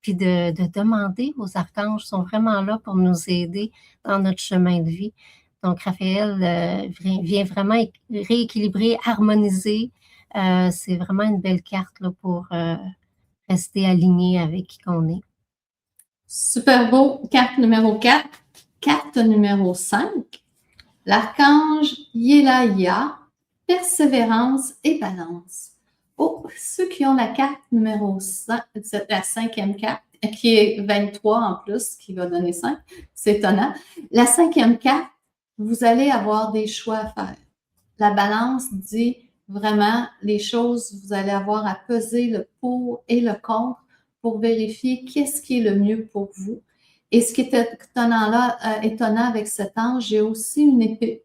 Puis de demander aux archanges, ils sont vraiment là pour nous aider dans notre chemin de vie. Donc, Raphaël vient vraiment rééquilibrer, harmoniser. C'est vraiment une belle carte là, pour rester aligné avec qui qu'on est. Super beau. Carte numéro 4. Carte numéro 5. L'archange Yelaya, persévérance et balance. Oh, ceux qui ont la carte numéro 5, la cinquième carte, qui est 23 en plus, qui va donner 5, c'est étonnant. La cinquième carte, vous allez avoir des choix à faire. La balance dit vraiment les choses, vous allez avoir à peser le pour et le contre pour vérifier qu'est-ce qui est le mieux pour vous. Et ce qui est étonnant avec cet ange, j'ai aussi une épée.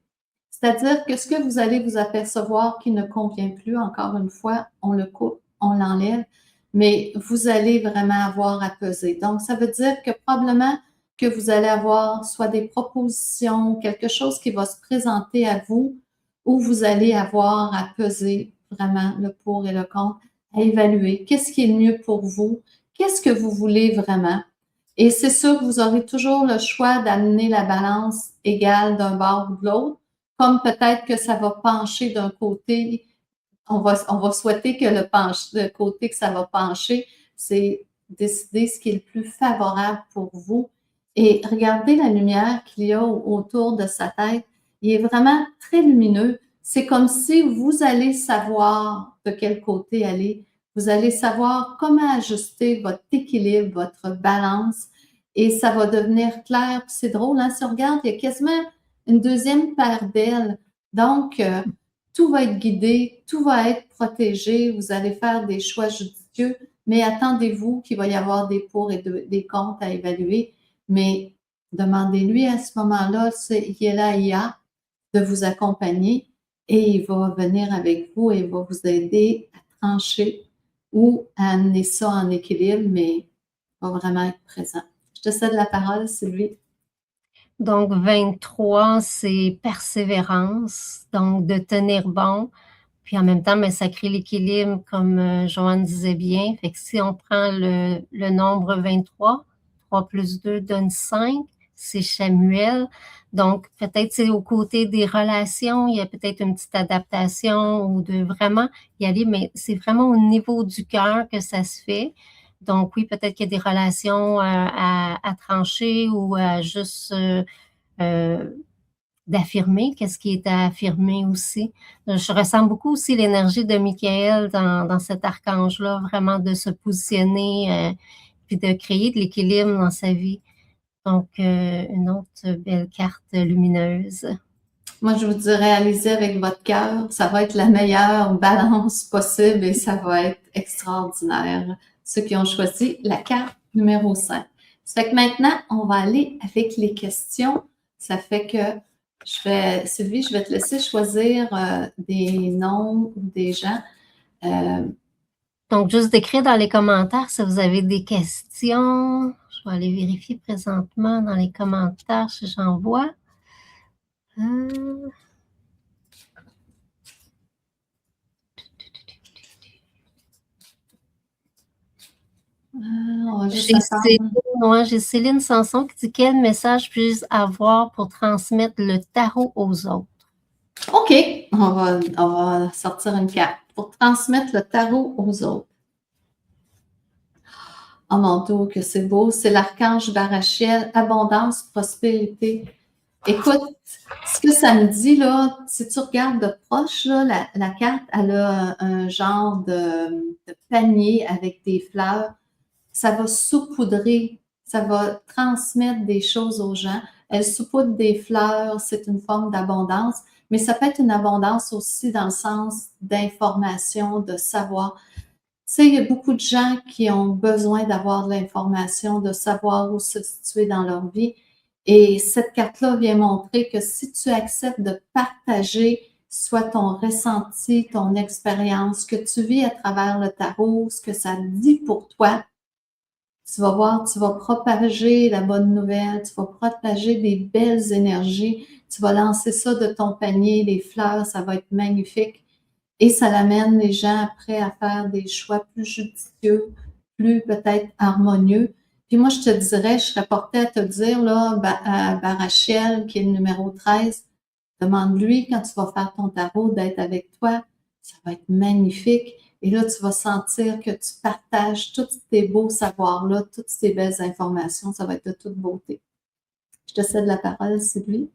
C'est-à-dire que ce que vous allez vous apercevoir qui ne convient plus, encore une fois, on le coupe, on l'enlève, mais vous allez vraiment avoir à peser. Donc, ça veut dire que probablement que vous allez avoir soit des propositions, quelque chose qui va se présenter à vous, où vous allez avoir à peser vraiment le pour et le contre, à évaluer qu'est-ce qui est le mieux pour vous, qu'est-ce que vous voulez vraiment. Et c'est sûr que vous aurez toujours le choix d'amener la balance égale d'un bord ou de l'autre, comme peut-être que ça va pencher d'un côté. On va souhaiter que le côté que ça va pencher, c'est décider ce qui est le plus favorable pour vous. Et regardez la lumière qu'il y a autour de sa tête. Il est vraiment très lumineux. C'est comme si vous allez savoir de quel côté aller. Vous allez savoir comment ajuster votre équilibre, votre balance, et ça va devenir clair. Puis c'est drôle, hein? Si on regarde, il y a quasiment une deuxième paire d'ailes. Donc, tout va être guidé, tout va être protégé. Vous allez faire des choix judicieux, mais attendez-vous qu'il va y avoir des pour et des contre à évaluer. Mais demandez-lui à ce moment-là, il est là, il y a de vous accompagner et il va venir avec vous et il va vous aider à trancher ou à amener ça en équilibre, mais il va vraiment être présent. Je te cède la parole, Sylvie. Donc, 23, c'est persévérance, donc de tenir bon. Puis en même temps, mais ça crée l'équilibre, comme Joanne disait bien. Fait que si on prend le nombre 23, 3 plus 2 donne 5, c'est Samuel. Donc, peut-être c'est aux côtés des relations, il y a peut-être une petite adaptation ou de vraiment y aller, mais c'est vraiment au niveau du cœur que ça se fait. Donc oui, peut-être qu'il y a des relations à trancher ou à juste d'affirmer, qu'est-ce qui est à affirmer aussi. Je ressens beaucoup aussi l'énergie de Michael dans cet archange-là, vraiment de se positionner puis de créer de l'équilibre dans sa vie. Donc, une autre belle carte lumineuse. Moi, je vous dis, réalisez avec votre cœur, ça va être la meilleure balance possible et ça va être extraordinaire. Ceux qui ont choisi la carte numéro 5. Ça fait que maintenant, on va aller avec les questions. Ça fait que Sylvie, je vais te laisser choisir des noms ou des gens. Donc, juste d'écrire dans les commentaires si vous avez des questions. Je vais aller vérifier présentement dans les commentaires si j'en vois. J'ai Céline Sanson qui dit « Quel message puis-je avoir pour transmettre le tarot aux autres? » OK, on va sortir une carte pour transmettre le tarot aux autres. Oh mon Dieu, que c'est beau. C'est l'archange Barachiel, abondance, prospérité. Écoute, ce que ça me dit, là, si tu regardes de proche, là, la carte, elle a un genre de panier avec des fleurs. ça va saupoudrer, ça va transmettre des choses aux gens. Elle saupoudre des fleurs, c'est une forme d'abondance, mais ça peut être une abondance aussi dans le sens d'information, de savoir. Tu sais, il y a beaucoup de gens qui ont besoin d'avoir de l'information, de savoir où se situer dans leur vie. Et cette carte-là vient montrer que si tu acceptes de partager soit ton ressenti, ton expérience, ce que tu vis à travers le tarot, ce que ça dit pour toi, tu vas voir, tu vas propager la bonne nouvelle, tu vas propager des belles énergies, tu vas lancer ça de ton panier, les fleurs, ça va être magnifique. Et ça l'amène les gens après à faire des choix plus judicieux, plus peut-être harmonieux. Puis moi, je te dirais, je serais portée à te dire, là, à Barachiel, qui est le numéro 13, demande-lui quand tu vas faire ton tarot d'être avec toi. Ça va être magnifique. Et là, tu vas sentir que tu partages tous tes beaux savoirs-là, toutes ces belles informations. Ça va être de toute beauté. Je te cède la parole, Sylvie.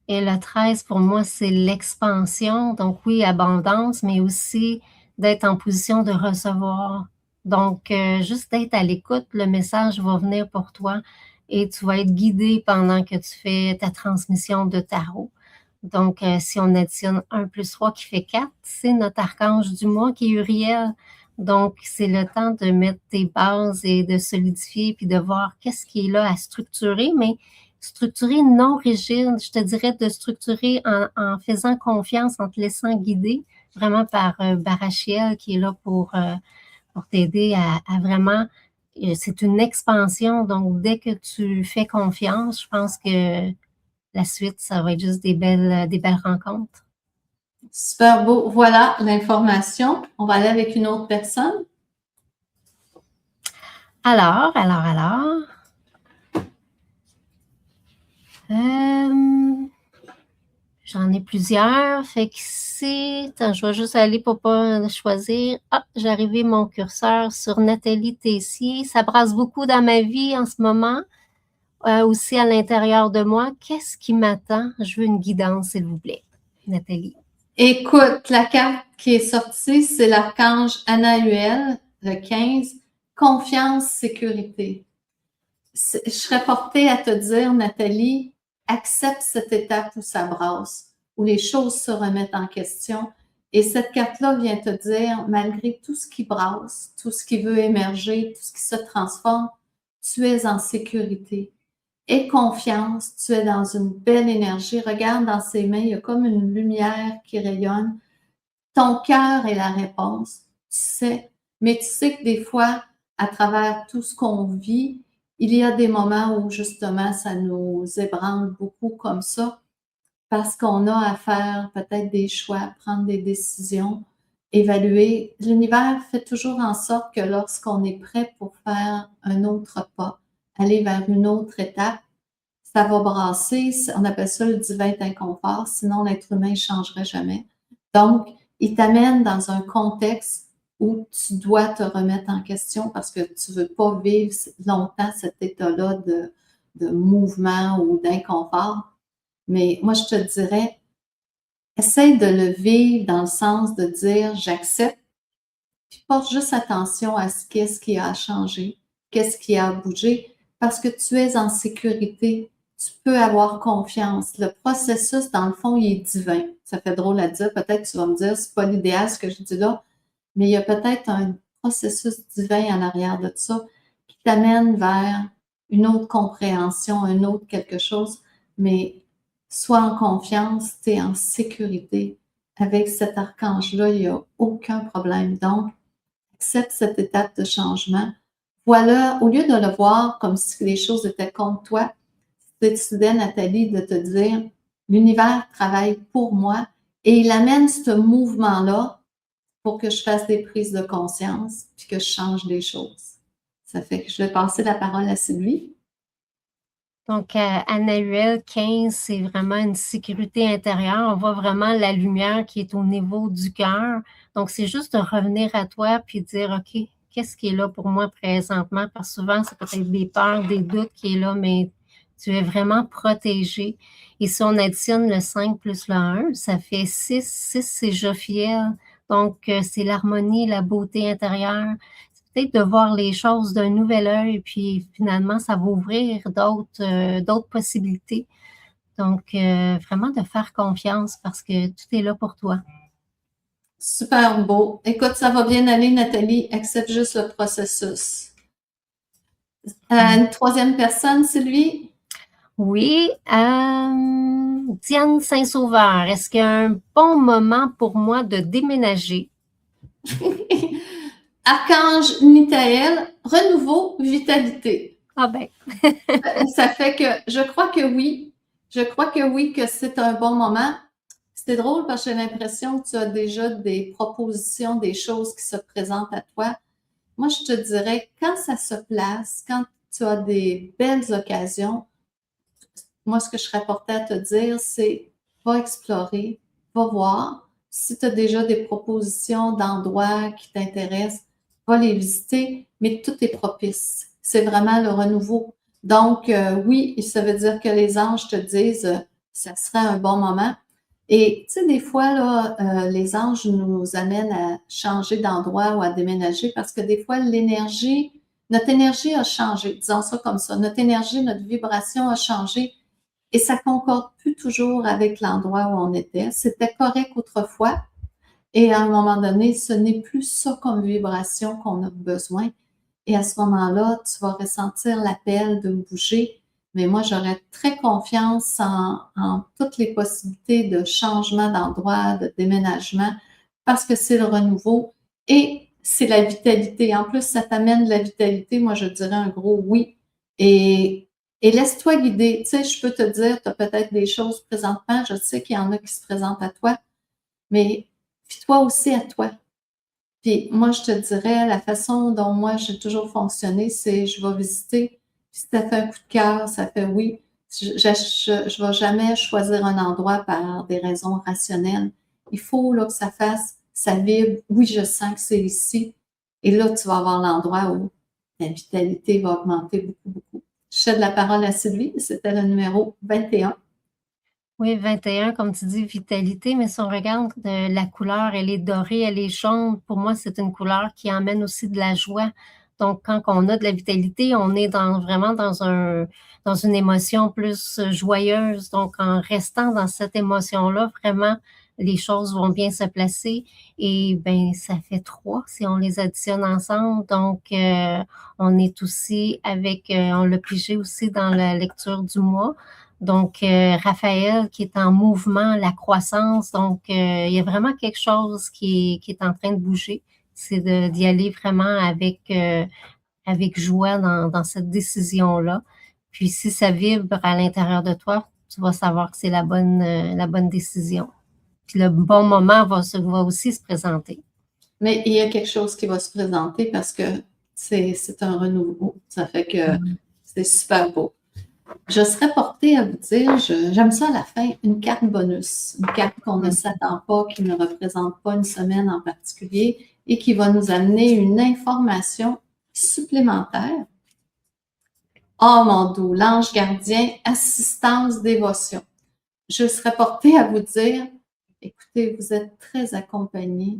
Et le 13, pour moi, c'est l'expansion. Donc oui, abondance, mais aussi d'être en position de recevoir. Donc, juste d'être à l'écoute, le message va venir pour toi et tu vas être guidé pendant que tu fais ta transmission de tarot. Donc, si on additionne 1 plus 3 qui fait 4, c'est notre archange du mois qui est Uriel. Donc, c'est le temps de mettre tes bases et de solidifier puis de voir qu'est-ce qui est là à structurer, mais structurer non rigide, je te dirais de structurer en faisant confiance, en te laissant guider vraiment par Barachiel qui est là pour t'aider à vraiment, c'est une expansion, donc dès que tu fais confiance, je pense que la suite, ça va être juste des belles rencontres. Super beau. Voilà l'information. On va aller avec une autre personne. Alors, j'en ai plusieurs, fait que si, attends, je vais juste aller pour pas choisir. Ah, j'ai arrivé mon curseur sur Nathalie Tessier. Ça brasse beaucoup dans ma vie en ce moment, aussi à l'intérieur de moi. Qu'est-ce qui m'attend? Je veux une guidance, s'il vous plaît, Nathalie. Écoute, la carte qui est sortie, c'est l'archange Anahuel, le 15, confiance, sécurité. Je serais portée à te dire, Nathalie, accepte cette étape où ça brasse, où les choses se remettent en question. Et cette carte-là vient te dire, malgré tout ce qui brasse, tout ce qui veut émerger, tout ce qui se transforme, tu es en sécurité. Aie confiance, tu es dans une belle énergie. Regarde dans ses mains, il y a comme une lumière qui rayonne. Ton cœur est la réponse, tu sais. Mais tu sais que des fois, à travers tout ce qu'on vit, il y a des moments où justement ça nous ébranle beaucoup comme ça parce qu'on a à faire peut-être des choix, prendre des décisions, évaluer. L'univers fait toujours en sorte que lorsqu'on est prêt pour faire un autre pas, aller vers une autre étape, ça va brasser. On appelle ça le divin inconfort, sinon l'être humain ne changerait jamais. Donc, il t'amène dans un contexte où tu dois te remettre en question parce que tu ne veux pas vivre longtemps cet état-là de mouvement ou d'inconfort. Mais moi, je te dirais, essaye de le vivre dans le sens de dire j'accepte, puis porte juste attention à qu'est-ce qui a changé, qu'est-ce qui a bougé, parce que tu es en sécurité. Tu peux avoir confiance. Le processus, dans le fond, il est divin. Ça fait drôle à dire. Peut-être tu vas me dire, c'est pas l'idéal ce que je dis là, mais il y a peut-être un processus divin en arrière de ça qui t'amène vers une autre compréhension, un autre quelque chose. Mais sois en confiance, tu es en sécurité. Avec cet archange-là, il n'y a aucun problème. Donc, accepte cette étape de changement. Voilà, au lieu de le voir comme si les choses étaient contre toi, tu décidais, Nathalie, de te dire, l'univers travaille pour moi et il amène ce mouvement-là pour que je fasse des prises de conscience puis que je change des choses. Ça fait que je vais passer la parole à Sylvie. Donc, Anahuel 15, c'est vraiment une sécurité intérieure. On voit vraiment la lumière qui est au niveau du cœur. Donc, c'est juste de revenir à toi puis dire, OK, qu'est-ce qui est là pour moi présentement? Parce que souvent, c'est peut-être des peurs, des doutes qui est là, mais tu es vraiment protégé. Et si on additionne le 5 plus le 1, ça fait 6. 6, c'est Jophiel. Donc, c'est l'harmonie, la beauté intérieure. C'est peut-être de voir les choses d'un nouvel œil, puis finalement, ça va ouvrir d'autres possibilités. Donc, vraiment de faire confiance parce que tout est là pour toi. Super beau. Écoute, ça va bien aller, Nathalie. Accepte juste le processus. Une troisième personne, Sylvie? Oui, Diane Saint-Sauveur, est-ce qu'il y a un bon moment pour moi de déménager? Archange Michael, renouveau, vitalité. Ah ben, Ça fait que je crois que oui. Je crois que oui, que c'est un bon moment. C'est drôle parce que j'ai l'impression que tu as déjà des propositions, des choses qui se présentent à toi. Moi, je te dirais, quand ça se place, quand tu as des belles occasions, moi, ce que je serais portée à te dire, c'est va explorer, va voir. Si tu as déjà des propositions d'endroits qui t'intéressent, va les visiter, mais tout est propice. C'est vraiment le renouveau. Donc, oui, ça veut dire que les anges te disent, ça serait un bon moment. Et tu sais, des fois, là, les anges nous amènent à changer d'endroit ou à déménager parce que des fois, notre énergie a changé, disons ça comme ça. Notre énergie, notre vibration a changé et ça concorde plus toujours avec l'endroit où on était. C'était correct autrefois et à un moment donné, ce n'est plus ça comme vibration qu'on a besoin. Et à ce moment-là, tu vas ressentir l'appel de bouger. Mais moi, j'aurais très confiance en toutes les possibilités de changement d'endroit, de déménagement, parce que c'est le renouveau et c'est la vitalité. En plus, ça t'amène de la vitalité. Moi, je dirais un gros oui. Et, et laisse-toi guider. Tu sais, je peux te dire, tu as peut-être des choses présentement. Je sais qu'il y en a qui se présentent à toi, mais fie-toi aussi à toi. Puis moi, je te dirais, la façon dont moi j'ai toujours fonctionné, c'est je vais visiter, puis si ça fait un coup de cœur, ça fait oui. Je vais jamais choisir un endroit par des raisons rationnelles. Il faut là, que ça fasse, ça vibre. Oui, je sens que c'est ici. Et là, tu vas avoir l'endroit où la vitalité va augmenter beaucoup, beaucoup. Je cède la parole à Sylvie. C'était le numéro 21. oui, 21, comme tu dis, vitalité, mais si on regarde la couleur, elle est dorée, elle est jaune. Pour moi, c'est une couleur qui emmène aussi de la joie. Donc, quand on a de la vitalité, on est vraiment dans une émotion plus joyeuse. Donc, en restant dans cette émotion-là, vraiment, les choses vont bien se placer. Et ben, ça fait 3 si on les additionne ensemble. Donc, on est aussi on l'a pigé aussi dans la lecture du mois. Donc, Raphaël qui est en mouvement, la croissance. Donc, il y a vraiment quelque chose qui est en train de bouger. C'est d'y aller vraiment avec joie dans cette décision-là. Puis, si ça vibre à l'intérieur de toi, tu vas savoir que c'est la bonne décision. Puis, le bon moment va aussi se présenter. Mais il y a quelque chose qui va se présenter parce que c'est un renouveau. Ça fait que c'est super beau. Je serais portée à vous dire, j'aime ça à la fin, une carte bonus, une carte qu'on ne s'attend pas, qui ne représente pas une semaine en particulier et qui va nous amener une information supplémentaire. Oh mon doux, l'ange gardien, assistance, dévotion. Je serais portée à vous dire, écoutez, vous êtes très accompagnés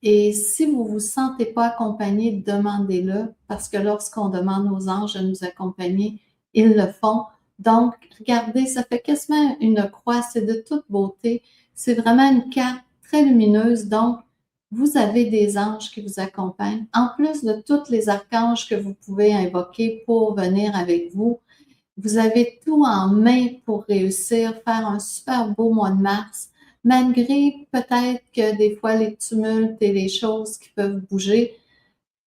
et si vous ne vous sentez pas accompagné, demandez-le parce que lorsqu'on demande aux anges de nous accompagner, ils le font. Donc, regardez, ça fait quasiment une croix, c'est de toute beauté. C'est vraiment une carte très lumineuse. Donc, vous avez des anges qui vous accompagnent, en plus de tous les archanges que vous pouvez invoquer pour venir avec vous. Vous avez tout en main pour réussir, faire un super beau mois de mars, malgré peut-être que des fois les tumultes et les choses qui peuvent bouger.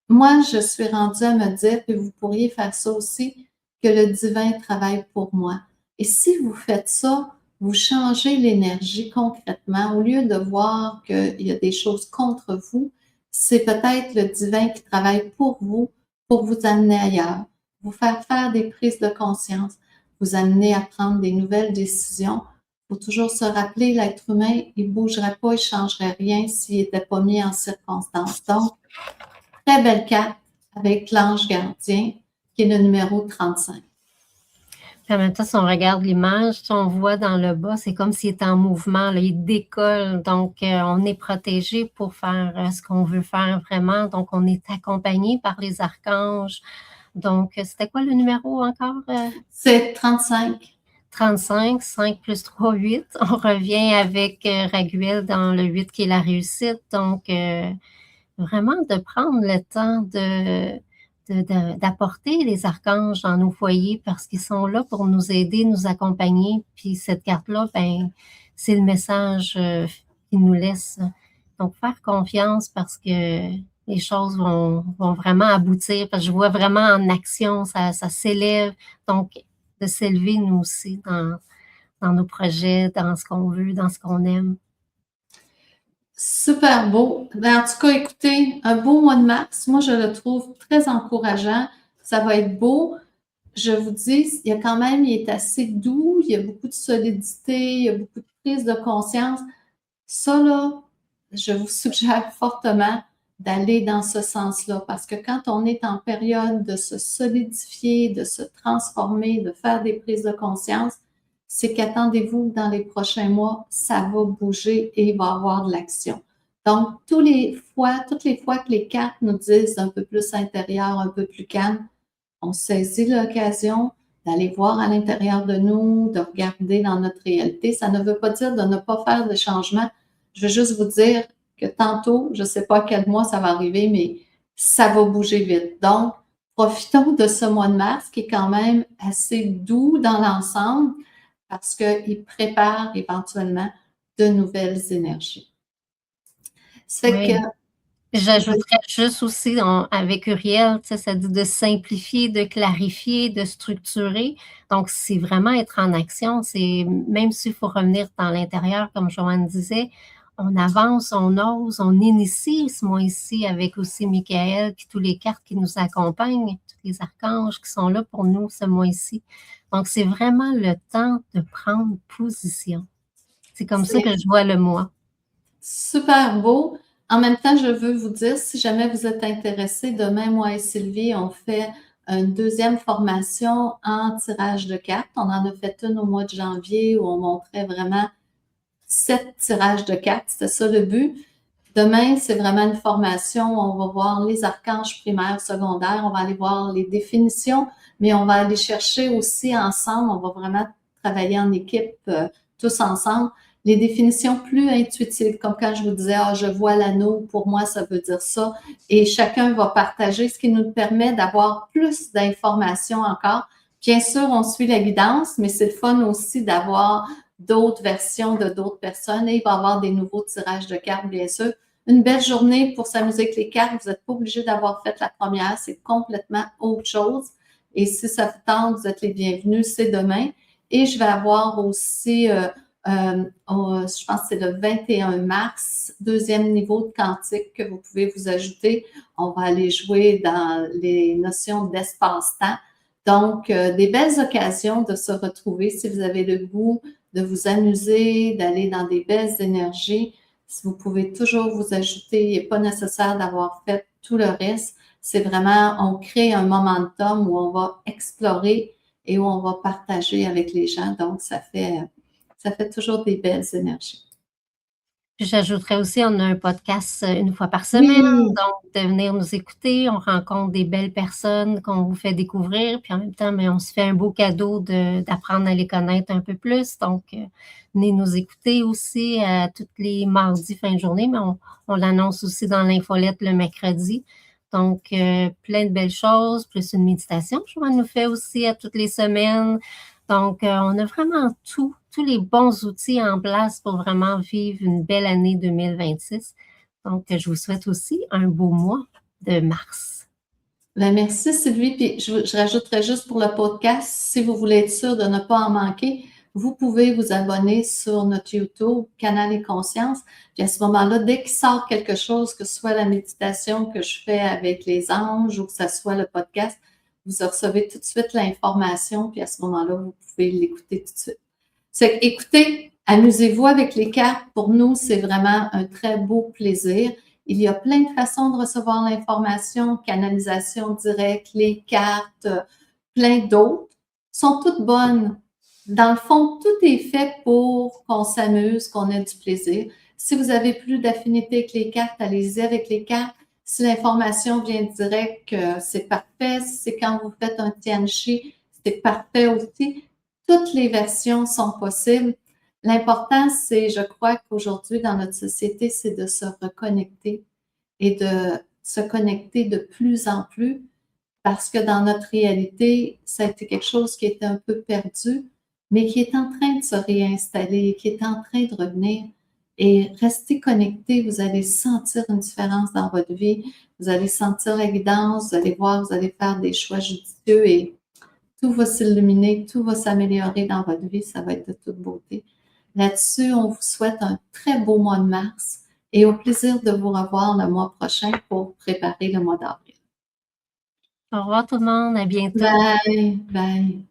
Moi, je suis rendue à me dire, que vous pourriez faire ça aussi, que le divin travaille pour moi. Et si vous faites ça, vous changez l'énergie concrètement. Au lieu de voir qu'il y a des choses contre vous, c'est peut-être le divin qui travaille pour vous amener ailleurs, vous faire faire des prises de conscience, vous amener à prendre des nouvelles décisions. Il faut toujours se rappeler, l'être humain, il ne bougerait pas, il ne changerait rien s'il n'était pas mis en circonstance. Donc, très belle carte avec l'ange gardien, qui est le numéro 35. Puis en même temps, si on regarde l'image, on voit dans le bas, c'est comme s'il est en mouvement, là, il décolle. Donc, on est protégé pour faire ce qu'on veut faire vraiment. Donc, on est accompagné par les archanges. Donc, c'était quoi le numéro encore? C'est 35. 35, 5 plus 3, 8. On revient avec Raguel dans le 8 qui est la réussite. Donc, vraiment de prendre le temps d'apporter les archanges dans nos foyers parce qu'ils sont là pour nous aider, nous accompagner. Puis cette carte-là, ben, c'est le message qu'ils nous laisse. Donc, faire confiance parce que les choses vont vraiment aboutir. Parce que je vois vraiment en action, ça s'élève. Donc, de s'élever nous aussi dans nos projets, dans ce qu'on veut, dans ce qu'on aime. Super beau. Ben, en tout cas, écoutez, un beau mois de mars. Moi, je le trouve très encourageant. Ça va être beau. Je vous dis, il y a quand même, il est assez doux, il y a beaucoup de solidité, il y a beaucoup de prise de conscience. Ça, là, je vous suggère fortement d'aller dans ce sens-là, parce que quand on est en période de se solidifier, de se transformer, de faire des prises de conscience, c'est qu'attendez-vous que dans les prochains mois, ça va bouger et il va y avoir de l'action. Donc, toutes les fois que les cartes nous disent un peu plus intérieur, un peu plus calme, on saisit l'occasion d'aller voir à l'intérieur de nous, de regarder dans notre réalité. Ça ne veut pas dire de ne pas faire de changement. Je veux juste vous dire que tantôt, je ne sais pas à quel mois ça va arriver, mais ça va bouger vite. Donc, profitons de ce mois de mars qui est quand même assez doux dans l'ensemble parce qu'il prépare éventuellement de nouvelles énergies. Ça fait Oui. que J'ajouterais juste aussi avec Uriel, ça dit de simplifier, de clarifier, de structurer. Donc, c'est vraiment être en action. C'est même s'il faut revenir dans l'intérieur, comme Joanne disait, on avance, on ose, on initie ce mois-ci avec aussi Michael, puis tous les cartes qui nous accompagnent, tous les archanges qui sont là pour nous ce mois-ci. Donc, c'est vraiment le temps de prendre position. C'est comme ça que je vois le mois. super beau. En même temps, je veux vous dire, si jamais vous êtes intéressé, demain, moi et Sylvie, on fait une deuxième formation en tirage de cartes. On en a fait une au mois de janvier où on montrait vraiment 7 tirages de cartes. C'était ça le but. Demain, c'est vraiment une formation où on va voir les archanges primaires, secondaires. On va aller voir les définitions, mais on va aller chercher aussi ensemble. On va vraiment travailler en équipe, tous ensemble les définitions plus intuitives, comme quand je vous disais, ah, je vois l'anneau, pour moi, ça veut dire ça. Et chacun va partager, ce qui nous permet d'avoir plus d'informations encore. Bien sûr, on suit la guidance, mais c'est le fun aussi d'avoir d'autres versions de d'autres personnes. Et il va y avoir des nouveaux tirages de cartes, bien sûr. Une belle journée pour s'amuser avec les cartes. Vous n'êtes pas obligé d'avoir fait la première. C'est complètement autre chose. Et si ça vous tente, vous êtes les bienvenus. C'est demain. Et je vais avoir aussi... je pense que c'est le 21 mars, deuxième niveau de quantique que vous pouvez vous ajouter. On va aller jouer dans les notions d'espace-temps. Donc, des belles occasions de se retrouver si vous avez le goût de vous amuser, d'aller dans des belles énergies. Si vous pouvez toujours vous ajouter, il n'est pas nécessaire d'avoir fait tout le reste. C'est vraiment, on crée un momentum où on va explorer et où on va partager avec les gens. Donc, ça fait toujours des belles énergies. Puis j'ajouterais aussi, on a un podcast une fois par semaine, Oui, donc de venir nous écouter. On rencontre des belles personnes qu'on vous fait découvrir, puis en même temps, mais on se fait un beau cadeau d'apprendre à les connaître un peu plus. Donc, venez nous écouter aussi tous les mardis fin de journée, mais on l'annonce aussi dans l'infolette le mercredi. Donc, plein de belles choses, plus une méditation. Je nous fait aussi à toutes les semaines. Donc, on a vraiment tous les bons outils en place pour vraiment vivre une belle année 2026. Donc, je vous souhaite aussi un beau mois de mars. ben merci Sylvie. Puis je rajouterais juste pour le podcast, si vous voulez être sûr de ne pas en manquer, vous pouvez vous abonner sur notre YouTube, Canal et Conscience. Puis à ce moment-là, dès qu'il sort quelque chose, que ce soit la méditation que je fais avec les anges ou que ce soit le podcast, vous recevez tout de suite l'information. Puis à ce moment-là, vous pouvez l'écouter tout de suite. C'est écoutez, amusez-vous avec les cartes. Pour nous, c'est vraiment un très beau plaisir. Il y a plein de façons de recevoir l'information, canalisation directe, les cartes, plein d'autres. sont toutes bonnes. Dans le fond, tout est fait pour qu'on s'amuse, qu'on ait du plaisir. Si vous avez plus d'affinité avec les cartes, allez-y avec les cartes. Si l'information vient direct, c'est parfait. Si c'est quand vous faites un tianchi, c'est parfait aussi. Toutes les versions sont possibles. L'important, c'est, je crois qu'aujourd'hui, dans notre société, c'est de se reconnecter et de se connecter de plus en plus parce que dans notre réalité, ça a été quelque chose qui était un peu perdu, mais qui est en train de se réinstaller, qui est en train de revenir. Et restez connectés, vous allez sentir une différence dans votre vie, vous allez sentir la guidance, vous allez voir, vous allez faire des choix judicieux et tout va s'illuminer, tout va s'améliorer dans votre vie, ça va être de toute beauté. Là-dessus, on vous souhaite un très beau mois de mars et au plaisir de vous revoir le mois prochain pour préparer le mois d'avril. Au revoir tout le monde, à bientôt. Bye, bye.